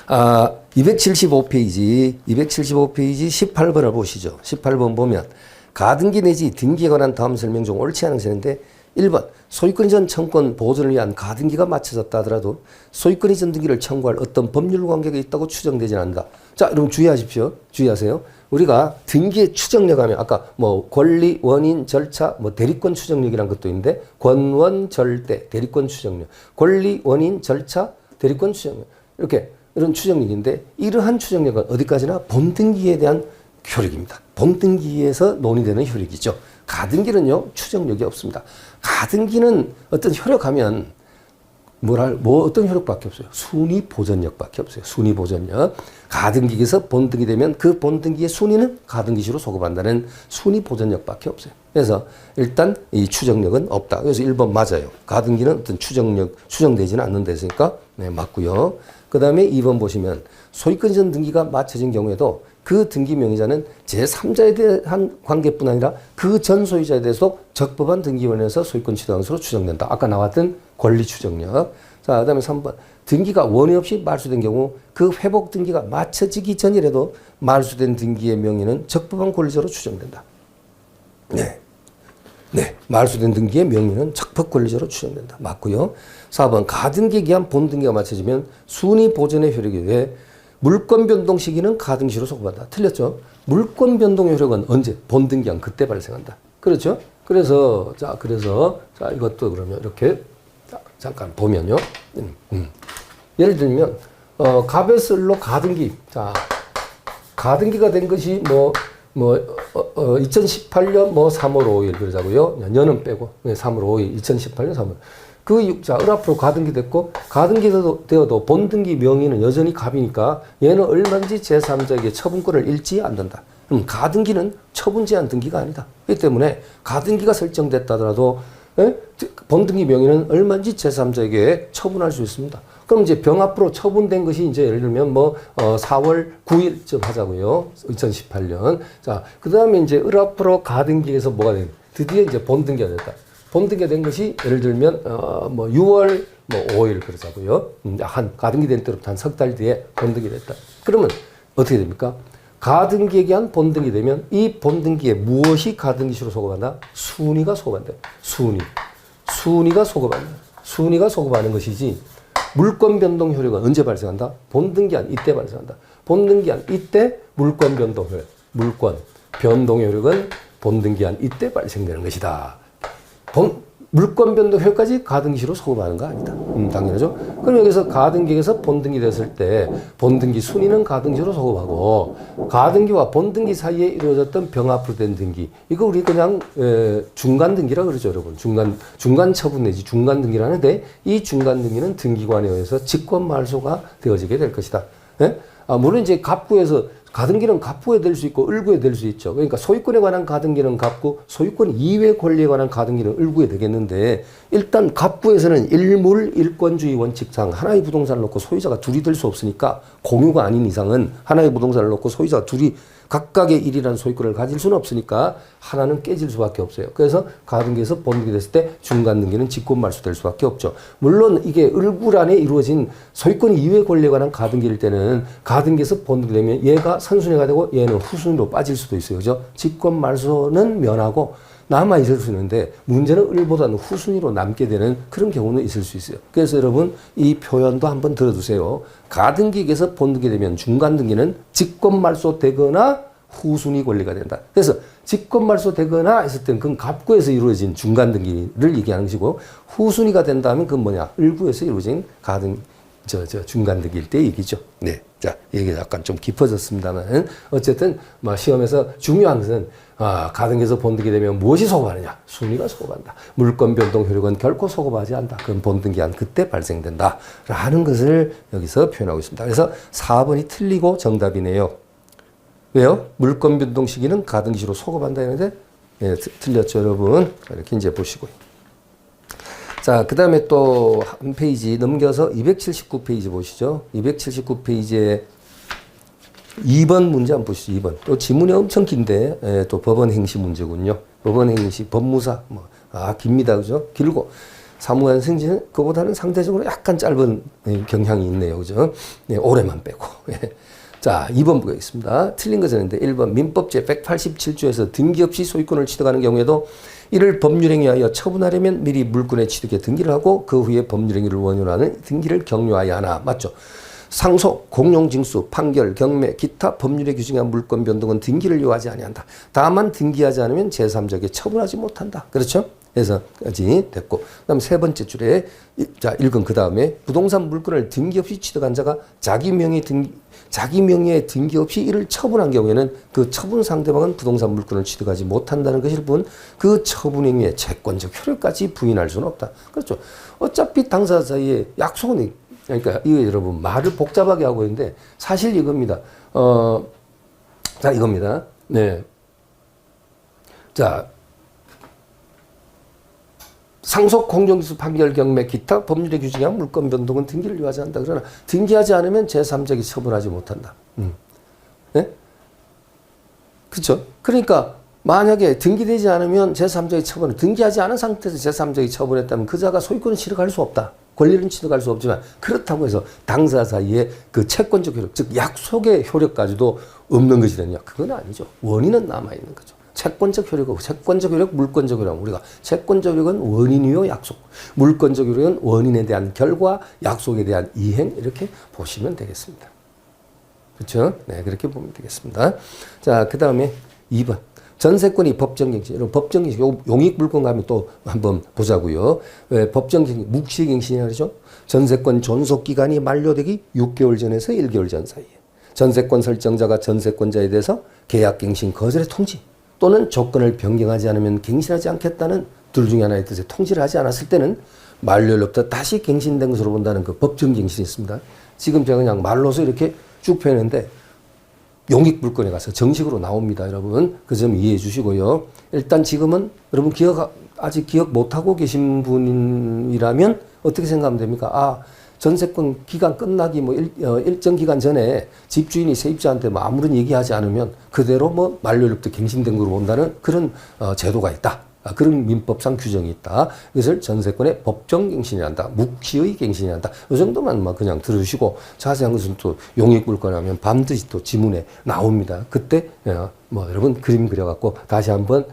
A: 275페이지 18번을 보시죠. 18번 보면 가등기 내지 등기에 관한 다음 설명 중 옳지 않은 것인데 1번 소유권 이전 청권 보존을 위한 가등기가 마쳐졌다 하더라도 소유권 이전 등기를 청구할 어떤 법률 관계가 있다고 추정되지 않는다. 자, 여러분 주의하십시오. 주의하세요. 우리가 등기의 추정력 하면 아까 권리, 원인, 절차, 대리권 추정력이라는 것도 있는데 권원, 절대, 대리권 추정력, 권리, 원인, 절차, 대리권 추정력 이렇게 이런 추정력인데 이러한 추정력은 어디까지나 본등기에 대한 효력입니다. 본등기에서 논의되는 효력이죠. 가등기는요 추정력이 없습니다. 가등기는 어떤 효력하면 어떤 효력밖에 없어요. 순위 보전력밖에 없어요. 순위 보전력. 가등기에서 본등기 되면 그 본등기의 순위는 가등기시로 소급한다는 순위 보전력밖에 없어요. 그래서 일단 이 추정력은 없다. 그래서 1번 맞아요. 가등기는 어떤 추정되지는 않는다 했으니까 네, 맞고요. 그 다음에 2번 보시면 소유권 이전 등기가 마쳐진 경우에도 그 등기 명의자는 제3자에 대한 관계뿐 아니라 그 전 소유자에 대해서도 적법한 등기원에서 소유권 취득한 것으로 추정된다. 아까 나왔던 권리 추정력. 자, 그 다음에 3번. 등기가 원의 없이 말소된 경우 그 회복 등기가 마쳐지기 전이라도 말소된 등기의 명의는 적법한 권리자로 추정된다. 네. 말소된 등기의 명의는 적법 권리자로 추정된다. 맞고요. 4번. 가등기에 기한 본등기가 마쳐지면 순위 보전의 효력에 대해 물권 변동 시기는 가등기시로 소급한다. 틀렸죠? 물권 변동 효력은 언제? 본등기한 그때 발생한다. 그렇죠? 그래서 이것도 그러면 이렇게 잠깐 보면요. 예를 들면 갑에서 을로 가등기. 자, 가등기가 된 것이 2018년 3월 5일 그러자고요. 년은 빼고 3월 5일 2018년 3월. 을 앞으로 가등기 됐고 가등기 되어도 본등기 명의는 여전히 갑이니까 얘는 얼마든지 제3자에게 처분권을 잃지 않는다. 그럼 가등기는 처분 제한 등기가 아니다. 그렇기 때문에 가등기가 설정됐다 하더라도 본등기 명의는 얼마든지 제3자에게 처분할 수 있습니다. 그럼 이제 병합으로 처분된 것이 이제 예를 들면 4월 9일쯤 하자고요. 2018년. 자, 그 다음에 이제 을 앞으로 가등기에서 뭐가 된? 드디어 이제 본등기가 됐다. 본등기가 된 것이 예를 들면 6월 5일 그러자고요. 한 가등기 된 때로부터 한 석 달 뒤에 본등기 됐다. 그러면 어떻게 됩니까? 가등기에 의한 본등기 되면 이 본등기에 무엇이 가등기시로 소급한다? 순위가 소급한다. 순위가 소급한다. 순위가 소급하는 것이지 물권 변동 효력은 언제 발생한다? 본등기한 이때 발생한다. 본등기한 이때 물권 변동 효력. 물권 변동 효력은 본등기한 이때 발생되는 것이다. 물권 변동 효력까지 가등기시로 소급하는 거 아니다. 당연하죠. 그럼 여기서 가등기에서 본등기 됐을 때 본등기 순위는 가등기시로 소급하고 가등기와 본등기 사이에 이루어졌던 병합으로 된 등기 이거 우리 그냥 중간 등기라 그러죠, 여러분. 중간 처분 내지 중간 등기를 하는데 이 중간 등기는 등기관에 의해서 직권 말소가 되어지게 될 것이다. 예? 물론 이제 갑구에서 가등기는 갑구에 될 수 있고 을구에 될 수 있죠. 그러니까 소유권에 관한 가등기는 갑구, 소유권 이외 권리에 관한 가등기는 을구에 되겠는데 일단 갑구에서는 일물 일권주의 원칙상 하나의 부동산을 놓고 소유자가 둘이 될 수 없으니까 공유가 아닌 이상은 하나의 부동산을 놓고 소유자가 둘이 각각의 일이라는 소유권을 가질 수는 없으니까 하나는 깨질 수밖에 없어요. 그래서 가등기에서 본등기 됐을 때 중간 등기는 직권 말소될 수밖에 없죠. 물론 이게 을구란에 이루어진 소유권 이외 권리에 관한 가등기일 때는 가등기에서 본등기 되면 얘가 선순위가 되고 얘는 후순위로 빠질 수도 있어요. 그죠? 직권 말소는 면하고 남아 있을 수 있는데 문제는 을보다는 후순위로 남게 되는 그런 경우는 있을 수 있어요. 그래서 여러분 이 표현도 한번 들어두세요. 가등기에서 본등기 되면 중간 등기는 직권 말소 되거나 후순위 권리가 된다. 그래서 직권 말소 되거나 했을 때는 그건 갑구에서 이루어진 중간 등기를 얘기하는 것이고 후순위가 된다면 그건 뭐냐? 을구에서 이루어진 중간 등기일 때 얘기죠. 네. 자, 얘기 약간 좀 깊어졌습니다만 어쨌든 시험에서 중요한 것은 가등기에서 본등기 되면 무엇이 소급하느냐? 순위가 소급한다. 물권 변동 효력은 결코 소급하지 않는다. 그건 본등기한 그때 발생된다. 라는 것을 여기서 표현하고 있습니다. 그래서 4번이 틀리고 정답이네요. 왜요? 물권 변동 시기는 가등기시로 소급한다 했는데 네, 틀렸죠, 여러분. 이렇게 이제 보시고요. 자, 그 다음에 또 한 페이지 넘겨서 279페이지 보시죠. 279페이지에 2번 문제 한번 보시죠. 2번. 또 지문이 엄청 긴데, 또 법원 행시 문제군요. 법원 행시, 법무사, 깁니다. 그죠? 길고. 사무관 승진은 그보다는 상대적으로 약간 짧은 경향이 있네요. 그죠? 네, 올해만 빼고. 자, 2번 보겠습니다. 틀린 것은 1번 민법제 187조에서 등기 없이 소유권을 취득하는 경우에도 이를 법률행위에 하여 처분하려면 미리 물권의 취득에 등기를 하고 그 후에 법률행위를 원인으로 하는 등기를 격려하여야 하나. 맞죠? 상속, 공용징수, 판결, 경매, 기타 법률에 규정한 물권 변동은 등기를 요하지 아니한다. 다만 등기하지 않으면 제3자에게 처분하지 못한다. 그렇죠? 그래서까지 됐고. 그다음 세 번째 줄에 자, 읽은 그 다음에 부동산 물권을 등기 없이 취득한 자가 자기 명의의 등기 없이 이를 처분한 경우에는 그 처분 상대방은 부동산 물권을 취득하지 못한다는 것일 뿐 그 처분 행위의 채권적 효력까지 부인할 수는 없다. 그렇죠. 어차피 당사자 사이에 약속은 그러니까 이거 여러분 말을 복잡하게 하고 있는데 사실 이겁니다. 자, 이겁니다. 네. 자, 상속, 공정기수, 판결, 경매, 기타 법률에 규정한 물권 변동은 등기를 요하지 않는다. 그러나 등기하지 않으면 제3자에게 처분하지 못한다. 네? 그렇죠? 그러니까 만약에 등기되지 않으면 제3자의 처분을 등기하지 않은 상태에서 제3자에게 처분했다면 그 자가 소유권을 취득할 수 없다. 권리는 취득할 수 없지만 그렇다고 해서 당사 사이에 그 채권적 효력, 즉 약속의 효력까지도 없는 것이 되느냐? 그건 아니죠. 원인은 남아있는 거죠. 채권적 효력이고 채권적 효력, 물권적 효력. 우리가 채권적 효력은 원인이요 약속, 물권적 효력은 원인에 대한 결과, 약속에 대한 이행 이렇게 보시면 되겠습니다. 그렇죠? 네, 그렇게 보면 되겠습니다. 자, 그 다음에 2번. 전세권이 법정갱신. 여러분, 법정갱신, 용익물권 가면 또 한번 보자고요. 왜 법정갱신, 묵시갱신이라고 그러죠? 전세권 존속기간이 만료되기 6개월 전에서 1개월 전 사이에. 전세권 설정자가 전세권자에 대해서 계약갱신 거절의 통지 또는 조건을 변경하지 않으면 갱신하지 않겠다는 둘 중에 하나의 뜻에 통지를 하지 않았을 때는 만료일로부터 다시 갱신된 것으로 본다는 그 법정갱신이 있습니다. 지금 제가 그냥 말로서 이렇게 쭉 표현했는데 용익물권에 가서 정식으로 나옵니다. 여러분 그 점 이해해 주시고요. 일단 지금은 여러분 아직 기억 못하고 계신 분이라면 어떻게 생각하면 됩니까? 전세권 기간 끝나기 일정 기간 전에 집주인이 세입자한테 아무런 얘기하지 않으면 그대로 만료일부터 갱신된 걸로 본다는 그런 제도가 있다. 그런 민법상 규정이 있다. 이것을 전세권의 법정갱신이라 한다. 묵시의 갱신이라 한다. 이 정도만 그냥 들으시고 자세한 것은 또 용익불권 하면 반드시 또 지문에 나옵니다. 그때 여러분 그림 그려갖고 다시 한번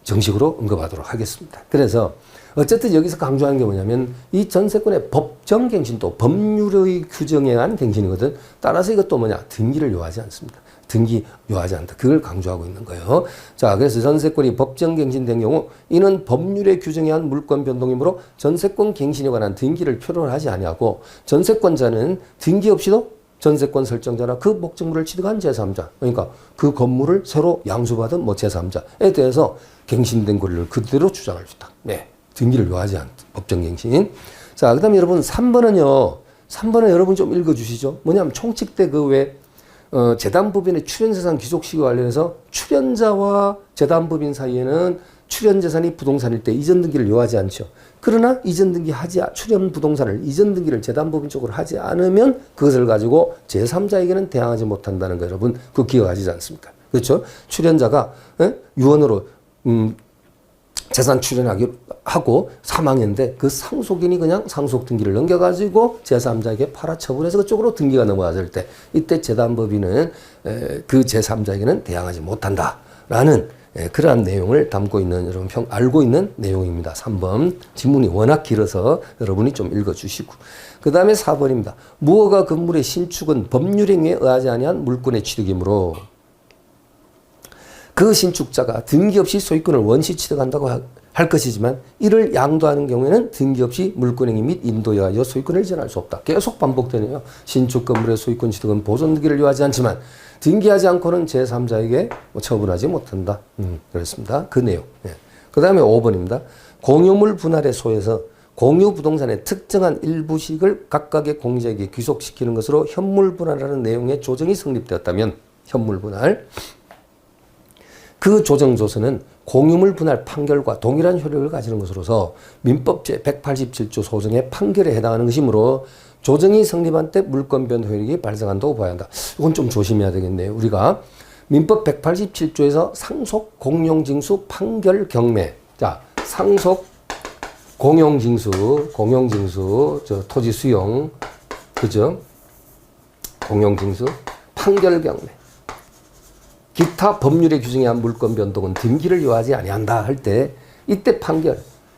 A: 정식으로 언급하도록 하겠습니다. 그래서 어쨌든 여기서 강조하는 게 뭐냐면 이 전세권의 법정갱신도 법률의 규정에 의한 갱신이거든. 따라서 이것도 등기를 요하지 않습니다. 등기 요하지 않다. 그걸 강조하고 있는 거예요. 자, 그래서 전세권이 법정 갱신된 경우 이는 법률의 규정에 의한 물권 변동이므로 전세권 갱신에 관한 등기를 표를 하지 아니하고 전세권자는 등기 없이도 전세권 설정자나 그 목적물을 취득한 제3자, 그러니까 그 건물을 새로 양수받은 제3자에 대해서 갱신된 권리를 그대로 주장할 수 있다. 네. 등기를 요하지 않다. 법정 갱신. 자, 그 다음에 여러분 3번은 여러분 좀 읽어주시죠. 뭐냐면 총칙대 재단법인의 출연재산 귀속시기 관련해서 출연자와 재단법인 사이에는 출연재산이 부동산일 때 이전 등기를 요하지 않죠. 그러나 이전 등기 출연 부동산을 이전 등기를 재단법인 쪽으로 하지 않으면 그것을 가지고 제3자에게는 대항하지 못한다는 거 여러분 그 기억하시지 않습니까? 그렇죠? 출연자가 유언으로 재산 출연하고 사망했는데 그 상속인이 그냥 상속 등기를 넘겨가지고 제3자에게 팔아처분해서 그쪽으로 등기가 넘어갔을 때 이때 재단법인은 그 제3자에게는 대항하지 못한다라는 그러한 내용을 담고 있는 여러분 알고 있는 내용입니다. 3번 지문이 워낙 길어서 여러분이 좀 읽어주시고 그 다음에 4번입니다. 무허가 건물의 신축은 법률행위에 의하지 아니한 물권의 취득이므로 그 신축자가 등기 없이 소유권을 원시 취득한다고 할 것이지만 이를 양도하는 경우에는 등기 없이 물권행위 및 인도에 의하여 소유권을 이전할 수 없다. 계속 반복되네요. 신축 건물의 소유권 취득은 보존 등기를 요하지 않지만 등기하지 않고는 제3자에게 처분하지 못한다. 그렇습니다. 그 내용. 그 다음에 5번입니다. 공유물 분할의 소에서 공유 부동산의 특정한 일부식을 각각의 공유자에게 귀속시키는 것으로 현물 분할하는 내용의 조정이 성립되었다면 현물 분할 그 조정조서는 공유물 분할 판결과 동일한 효력을 가지는 것으로서 민법 제187조 소정의 판결에 해당하는 것이므로 조정이 성립한 때 물권변 효력이 발생한다고 봐야 한다. 이건 좀 조심해야 되겠네요. 우리가 민법 187조에서 상속 공용징수 판결 경매. 자, 상속 공용징수, 토지 수용, 그죠? 공용징수, 판결 경매. 기타 법률의 규정에 의한 물권 변동은 등기를 요하지 아니한다 할 때 이때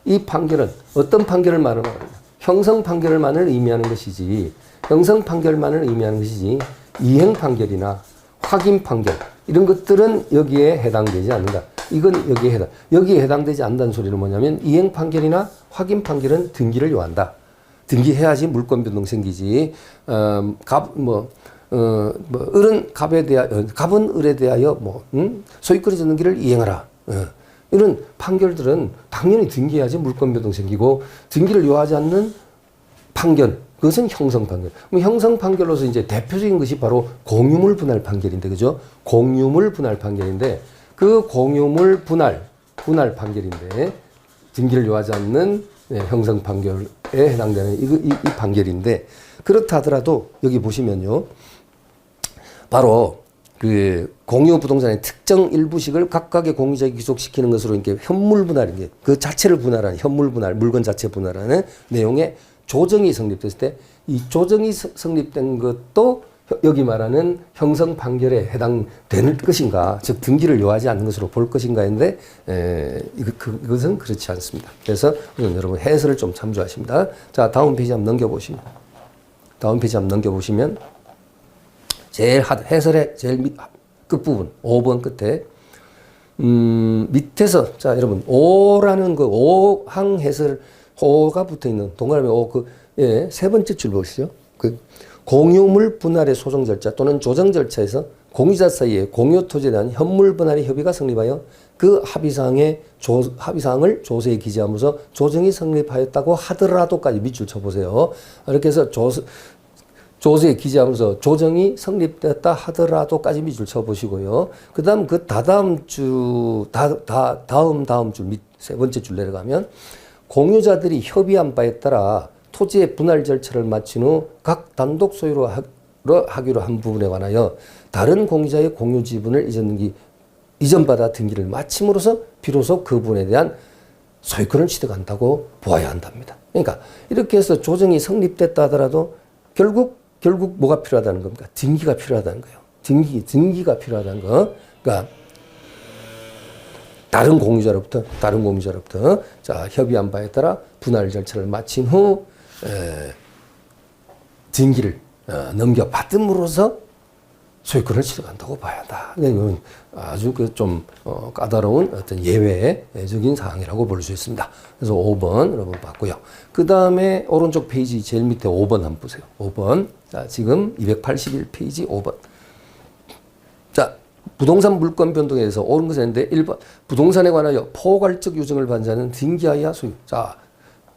A: 이 판결은 어떤 판결을 말하는 거냐? 형성 판결만을 의미하는 것이지 이행 판결이나 확인 판결 이런 것들은 여기에 해당되지 않는다. 이건 여기에 해당되지 않는다는 소리는 뭐냐면 이행 판결이나 확인 판결은 등기를 요한다. 등기해야지 물권 변동 생기지. 갑은 을에 대하여 소유권의 전등기를 이행하라. 이런 판결들은 당연히 등기해야지 물권 변동 생기고 등기를 요하지 않는 판결, 그것은 형성 판결. 형성 판결로서 이제 대표적인 것이 바로 공유물 분할 판결인데, 그죠? 공유물 분할 판결인데 그 공유물 분할 판결인데 등기를 요하지 않는 형성 판결에 해당되는 이 판결인데 그렇다 하더라도 여기 보시면요. 바로 그 공유 부동산의 특정 일부식을 각각의 공유자에게 귀속시키는 것으로 이렇게 현물 분할인 게 그 자체를 분할하는 현물 분할, 물건 자체 분할하는 내용의 조정이 성립됐을 때 이 조정이 성립된 것도 여기 말하는 형성 판결에 해당되는 것인가, 즉 등기를 요하지 않는 것으로 볼 것인가인데 이것은 그렇지 않습니다. 그래서 여러분 해설을 좀 참조하십니다. 자, 다음 페이지 한번 넘겨보시면 해설의 제일 끝부분 5번 끝에 밑에서 자 여러분 오라는 그 오항 해설 오가 붙어 있는 동그라미 오 세 번째 줄 보시죠. 그 공유물 분할의 소정 절차 또는 조정 절차에서 공유자 사이에 공유 토지에 대한 현물 분할의 협의가 성립하여 그 합의사항을 조서에 기재하면서 조정이 성립하였다고 하더라도까지 밑줄 쳐보세요. 이렇게 해서 조서에 기재하면서 조정이 성립됐다 하더라도까지 밑줄 쳐보시고요. 그 다음 다음 줄 밑 세 번째 줄 내려가면 공유자들이 협의한 바에 따라 토지의 분할 절차를 마친 후 각 단독 소유로 하기로 한 부분에 관하여 다른 공유자의 공유 지분을 이전 이전받아 등기를 마침으로써 비로소 그 부분에 대한 소유권을 취득한다고 보아야 한답니다. 그러니까 이렇게 해서 조정이 성립됐다 하더라도 결국 뭐가 필요하다는 겁니까? 등기가 필요하다는 거예요. 등기가 필요하다는 거. 그러니까 다른 공유자로부터 자, 협의한 바에 따라 분할 절차를 마친 후 등기를 넘겨받음으로써 소유권을 취득한다고 봐야 한다. 이건 아주 좀 까다로운 어떤 예외적인 사항이라고 볼 수 있습니다. 그래서 5번 여러분 봤고요. 그 다음에 오른쪽 페이지 제일 밑에 5번 한번 보세요. 5번. 자, 지금 281페이지 5번. 자, 부동산 물권 변동에 대해서 옳은 것은 있는데 1번 부동산에 관하여 포괄적 유증을 반자는 등기하여 소유. 자,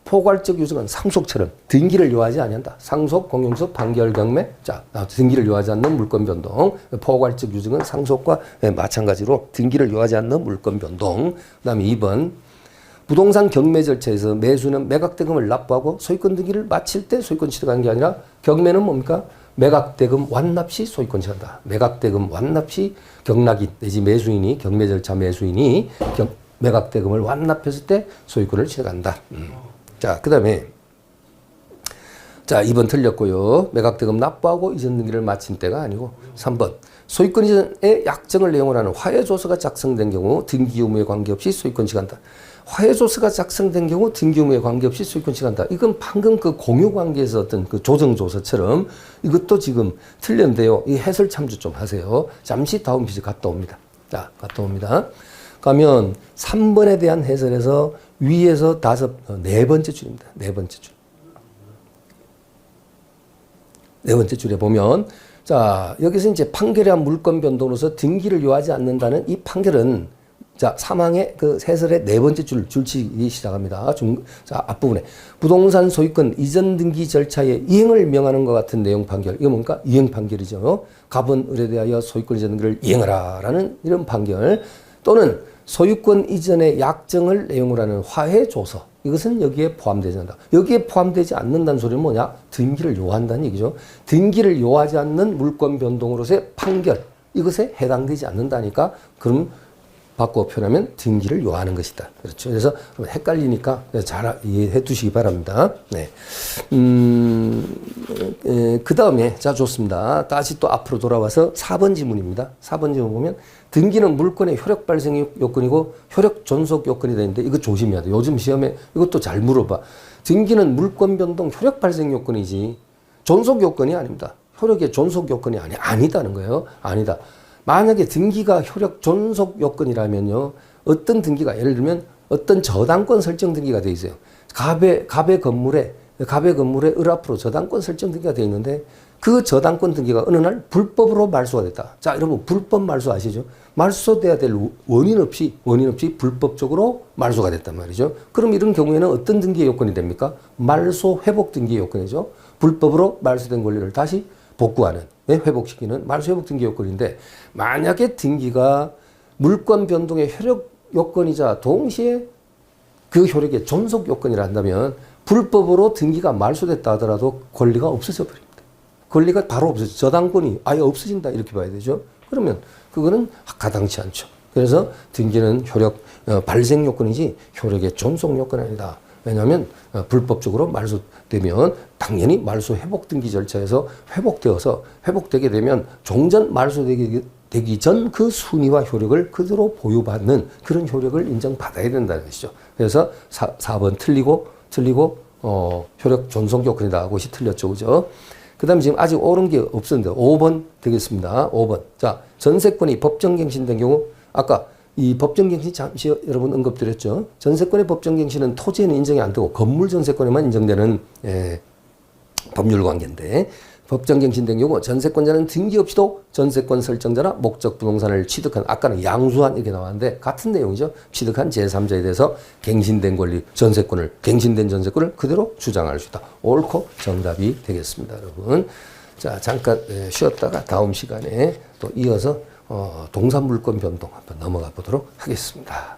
A: 포괄적 유증은 상속처럼 등기를 요하지 아니한다. 상속, 공용서, 판결, 경매. 자, 등기를 요하지 않는 물권 변동. 포괄적 유증은 상속과 마찬가지로 등기를 요하지 않는 물권 변동. 그다음에 2번 부동산 경매 절차에서 매수는 매각대금을 납부하고 소유권 등기를 마칠 때 소유권 취득하는 게 아니라 경매는 뭡니까? 매각대금 완납 시 소유권 취득한다. 매각대금 완납 시 경락인 내지 매수인이 경매 절차 매수인이 매각대금을 완납했을 때 소유권을 취득한다. 자, 그 다음에 자, 2번 틀렸고요. 매각대금 납부하고 이전 등기를 마친 때가 아니고 3번 소유권 이전의 약정을 내용으로 하는 화해조서가 작성된 경우 등기 의무에 관계없이 소유권 취득한다. 화해조서가 작성된 경우 등기 의무에 관계없이 소유권 취득한다. 이건 방금 그 공유관계에서 어떤 그 조정조서처럼 이것도 지금 틀렸는데요. 이 해설 참조 좀 하세요. 잠시 다음 페이지 갔다 옵니다. 자, 갔다 옵니다. 가면 3번에 대한 해설에서 위에서 네 번째 줄입니다. 네 번째 줄. 네 번째 줄에 보면, 자, 여기서 이제 판결에 한 물권 변동으로서 등기를 요하지 않는다는 이 판결은, 자, 사망의 그 해설의 네 번째 줄치기 시작합니다. 자, 앞부분에. 부동산 소유권 이전 등기 절차의 이행을 명하는 것 같은 내용 판결. 이거 뭡니까? 이행 판결이죠. 갑은 을에 대하여 소유권 이전 등기를 이행하라. 라는 이런 판결. 또는 소유권 이전의 약정을 내용으로 하는 화해조서. 이것은 여기에 포함되지 않는다. 여기에 포함되지 않는다는 소리는 뭐냐? 등기를 요한다는 얘기죠. 등기를 요하지 않는 물권 변동으로서의 판결. 이것에 해당되지 않는다니까. 그럼 바꿔 표현하면 등기를 요하는 것이다. 그렇죠. 그래서 헷갈리니까 잘 이해해 두시기 바랍니다. 네. 그 다음에, 자, 좋습니다. 다시 또 앞으로 돌아와서 4번 지문입니다. 4번 지문 보면 등기는 물권의 효력 발생 요건이고 효력 존속 요건이 되는데 이거 조심해야 돼. 요즘 시험에 이것도 잘 물어봐. 등기는 물권 변동 효력 발생 요건이지 존속 요건이 아닙니다. 효력의 존속 요건이 아니다는 거예요. 아니다. 만약에 등기가 효력 존속 요건이라면요. 어떤 등기가 예를 들면 어떤 저당권 설정 등기가 돼 있어요. 갑의 건물에 을 앞으로 저당권 설정 등기가 돼 있는데 그 저당권 등기가 어느 날 불법으로 말소가 됐다. 자, 여러분 불법 말소 아시죠? 말소돼야 될 원인 없이 불법적으로 말소가 됐단 말이죠. 그럼 이런 경우에는 어떤 등기의 요건이 됩니까? 말소 회복 등기의 요건이죠. 불법으로 말소된 권리를 다시 복구하는, 회복시키는 말소 회복 등기 요건인데 만약에 등기가 물권 변동의 효력 요건이자 동시에 그 효력의 존속 요건이라 한다면 불법으로 등기가 말소됐다 하더라도 권리가 없어져 버립니다. 권리가 바로 없어져. 저당권이 아예 없어진다 이렇게 봐야 되죠. 그러면 그거는 가당치 않죠. 그래서 등기는 효력 발생 요건이지 효력의 존속 요건이 아니다. 왜냐하면 불법적으로 말소되면 당연히 말소 회복 등기 절차에서 회복되게 되면 종전 말소되기 전 그 순위와 효력을 그대로 보유받는 그런 효력을 인정받아야 된다는 것이죠. 그래서 4번 틀리고 효력 존속 요건이다. 그것이 틀렸죠. 그죠? 그 다음에 지금 아직 옳은 게 없었는데 5번 되겠습니다. 5번. 자, 전세권이 법정갱신된 경우 아까 이 법정갱신 잠시 여러분 언급드렸죠. 전세권의 법정갱신은 토지에는 인정이 안 되고 건물 전세권에만 인정되는 법률 관계인데 법정갱신된 경우 전세권자는 등기 없이도 전세권 설정자나 목적 부동산을 취득한 아까는 양수한 이렇게 나왔는데 같은 내용이죠. 취득한 제3자에 대해서 갱신된 갱신된 전세권을 그대로 주장할 수 있다. 옳고 정답이 되겠습니다. 여러분. 자, 잠깐 쉬었다가 다음 시간에 또 이어서 동산물권 변동 한번 넘어가 보도록 하겠습니다.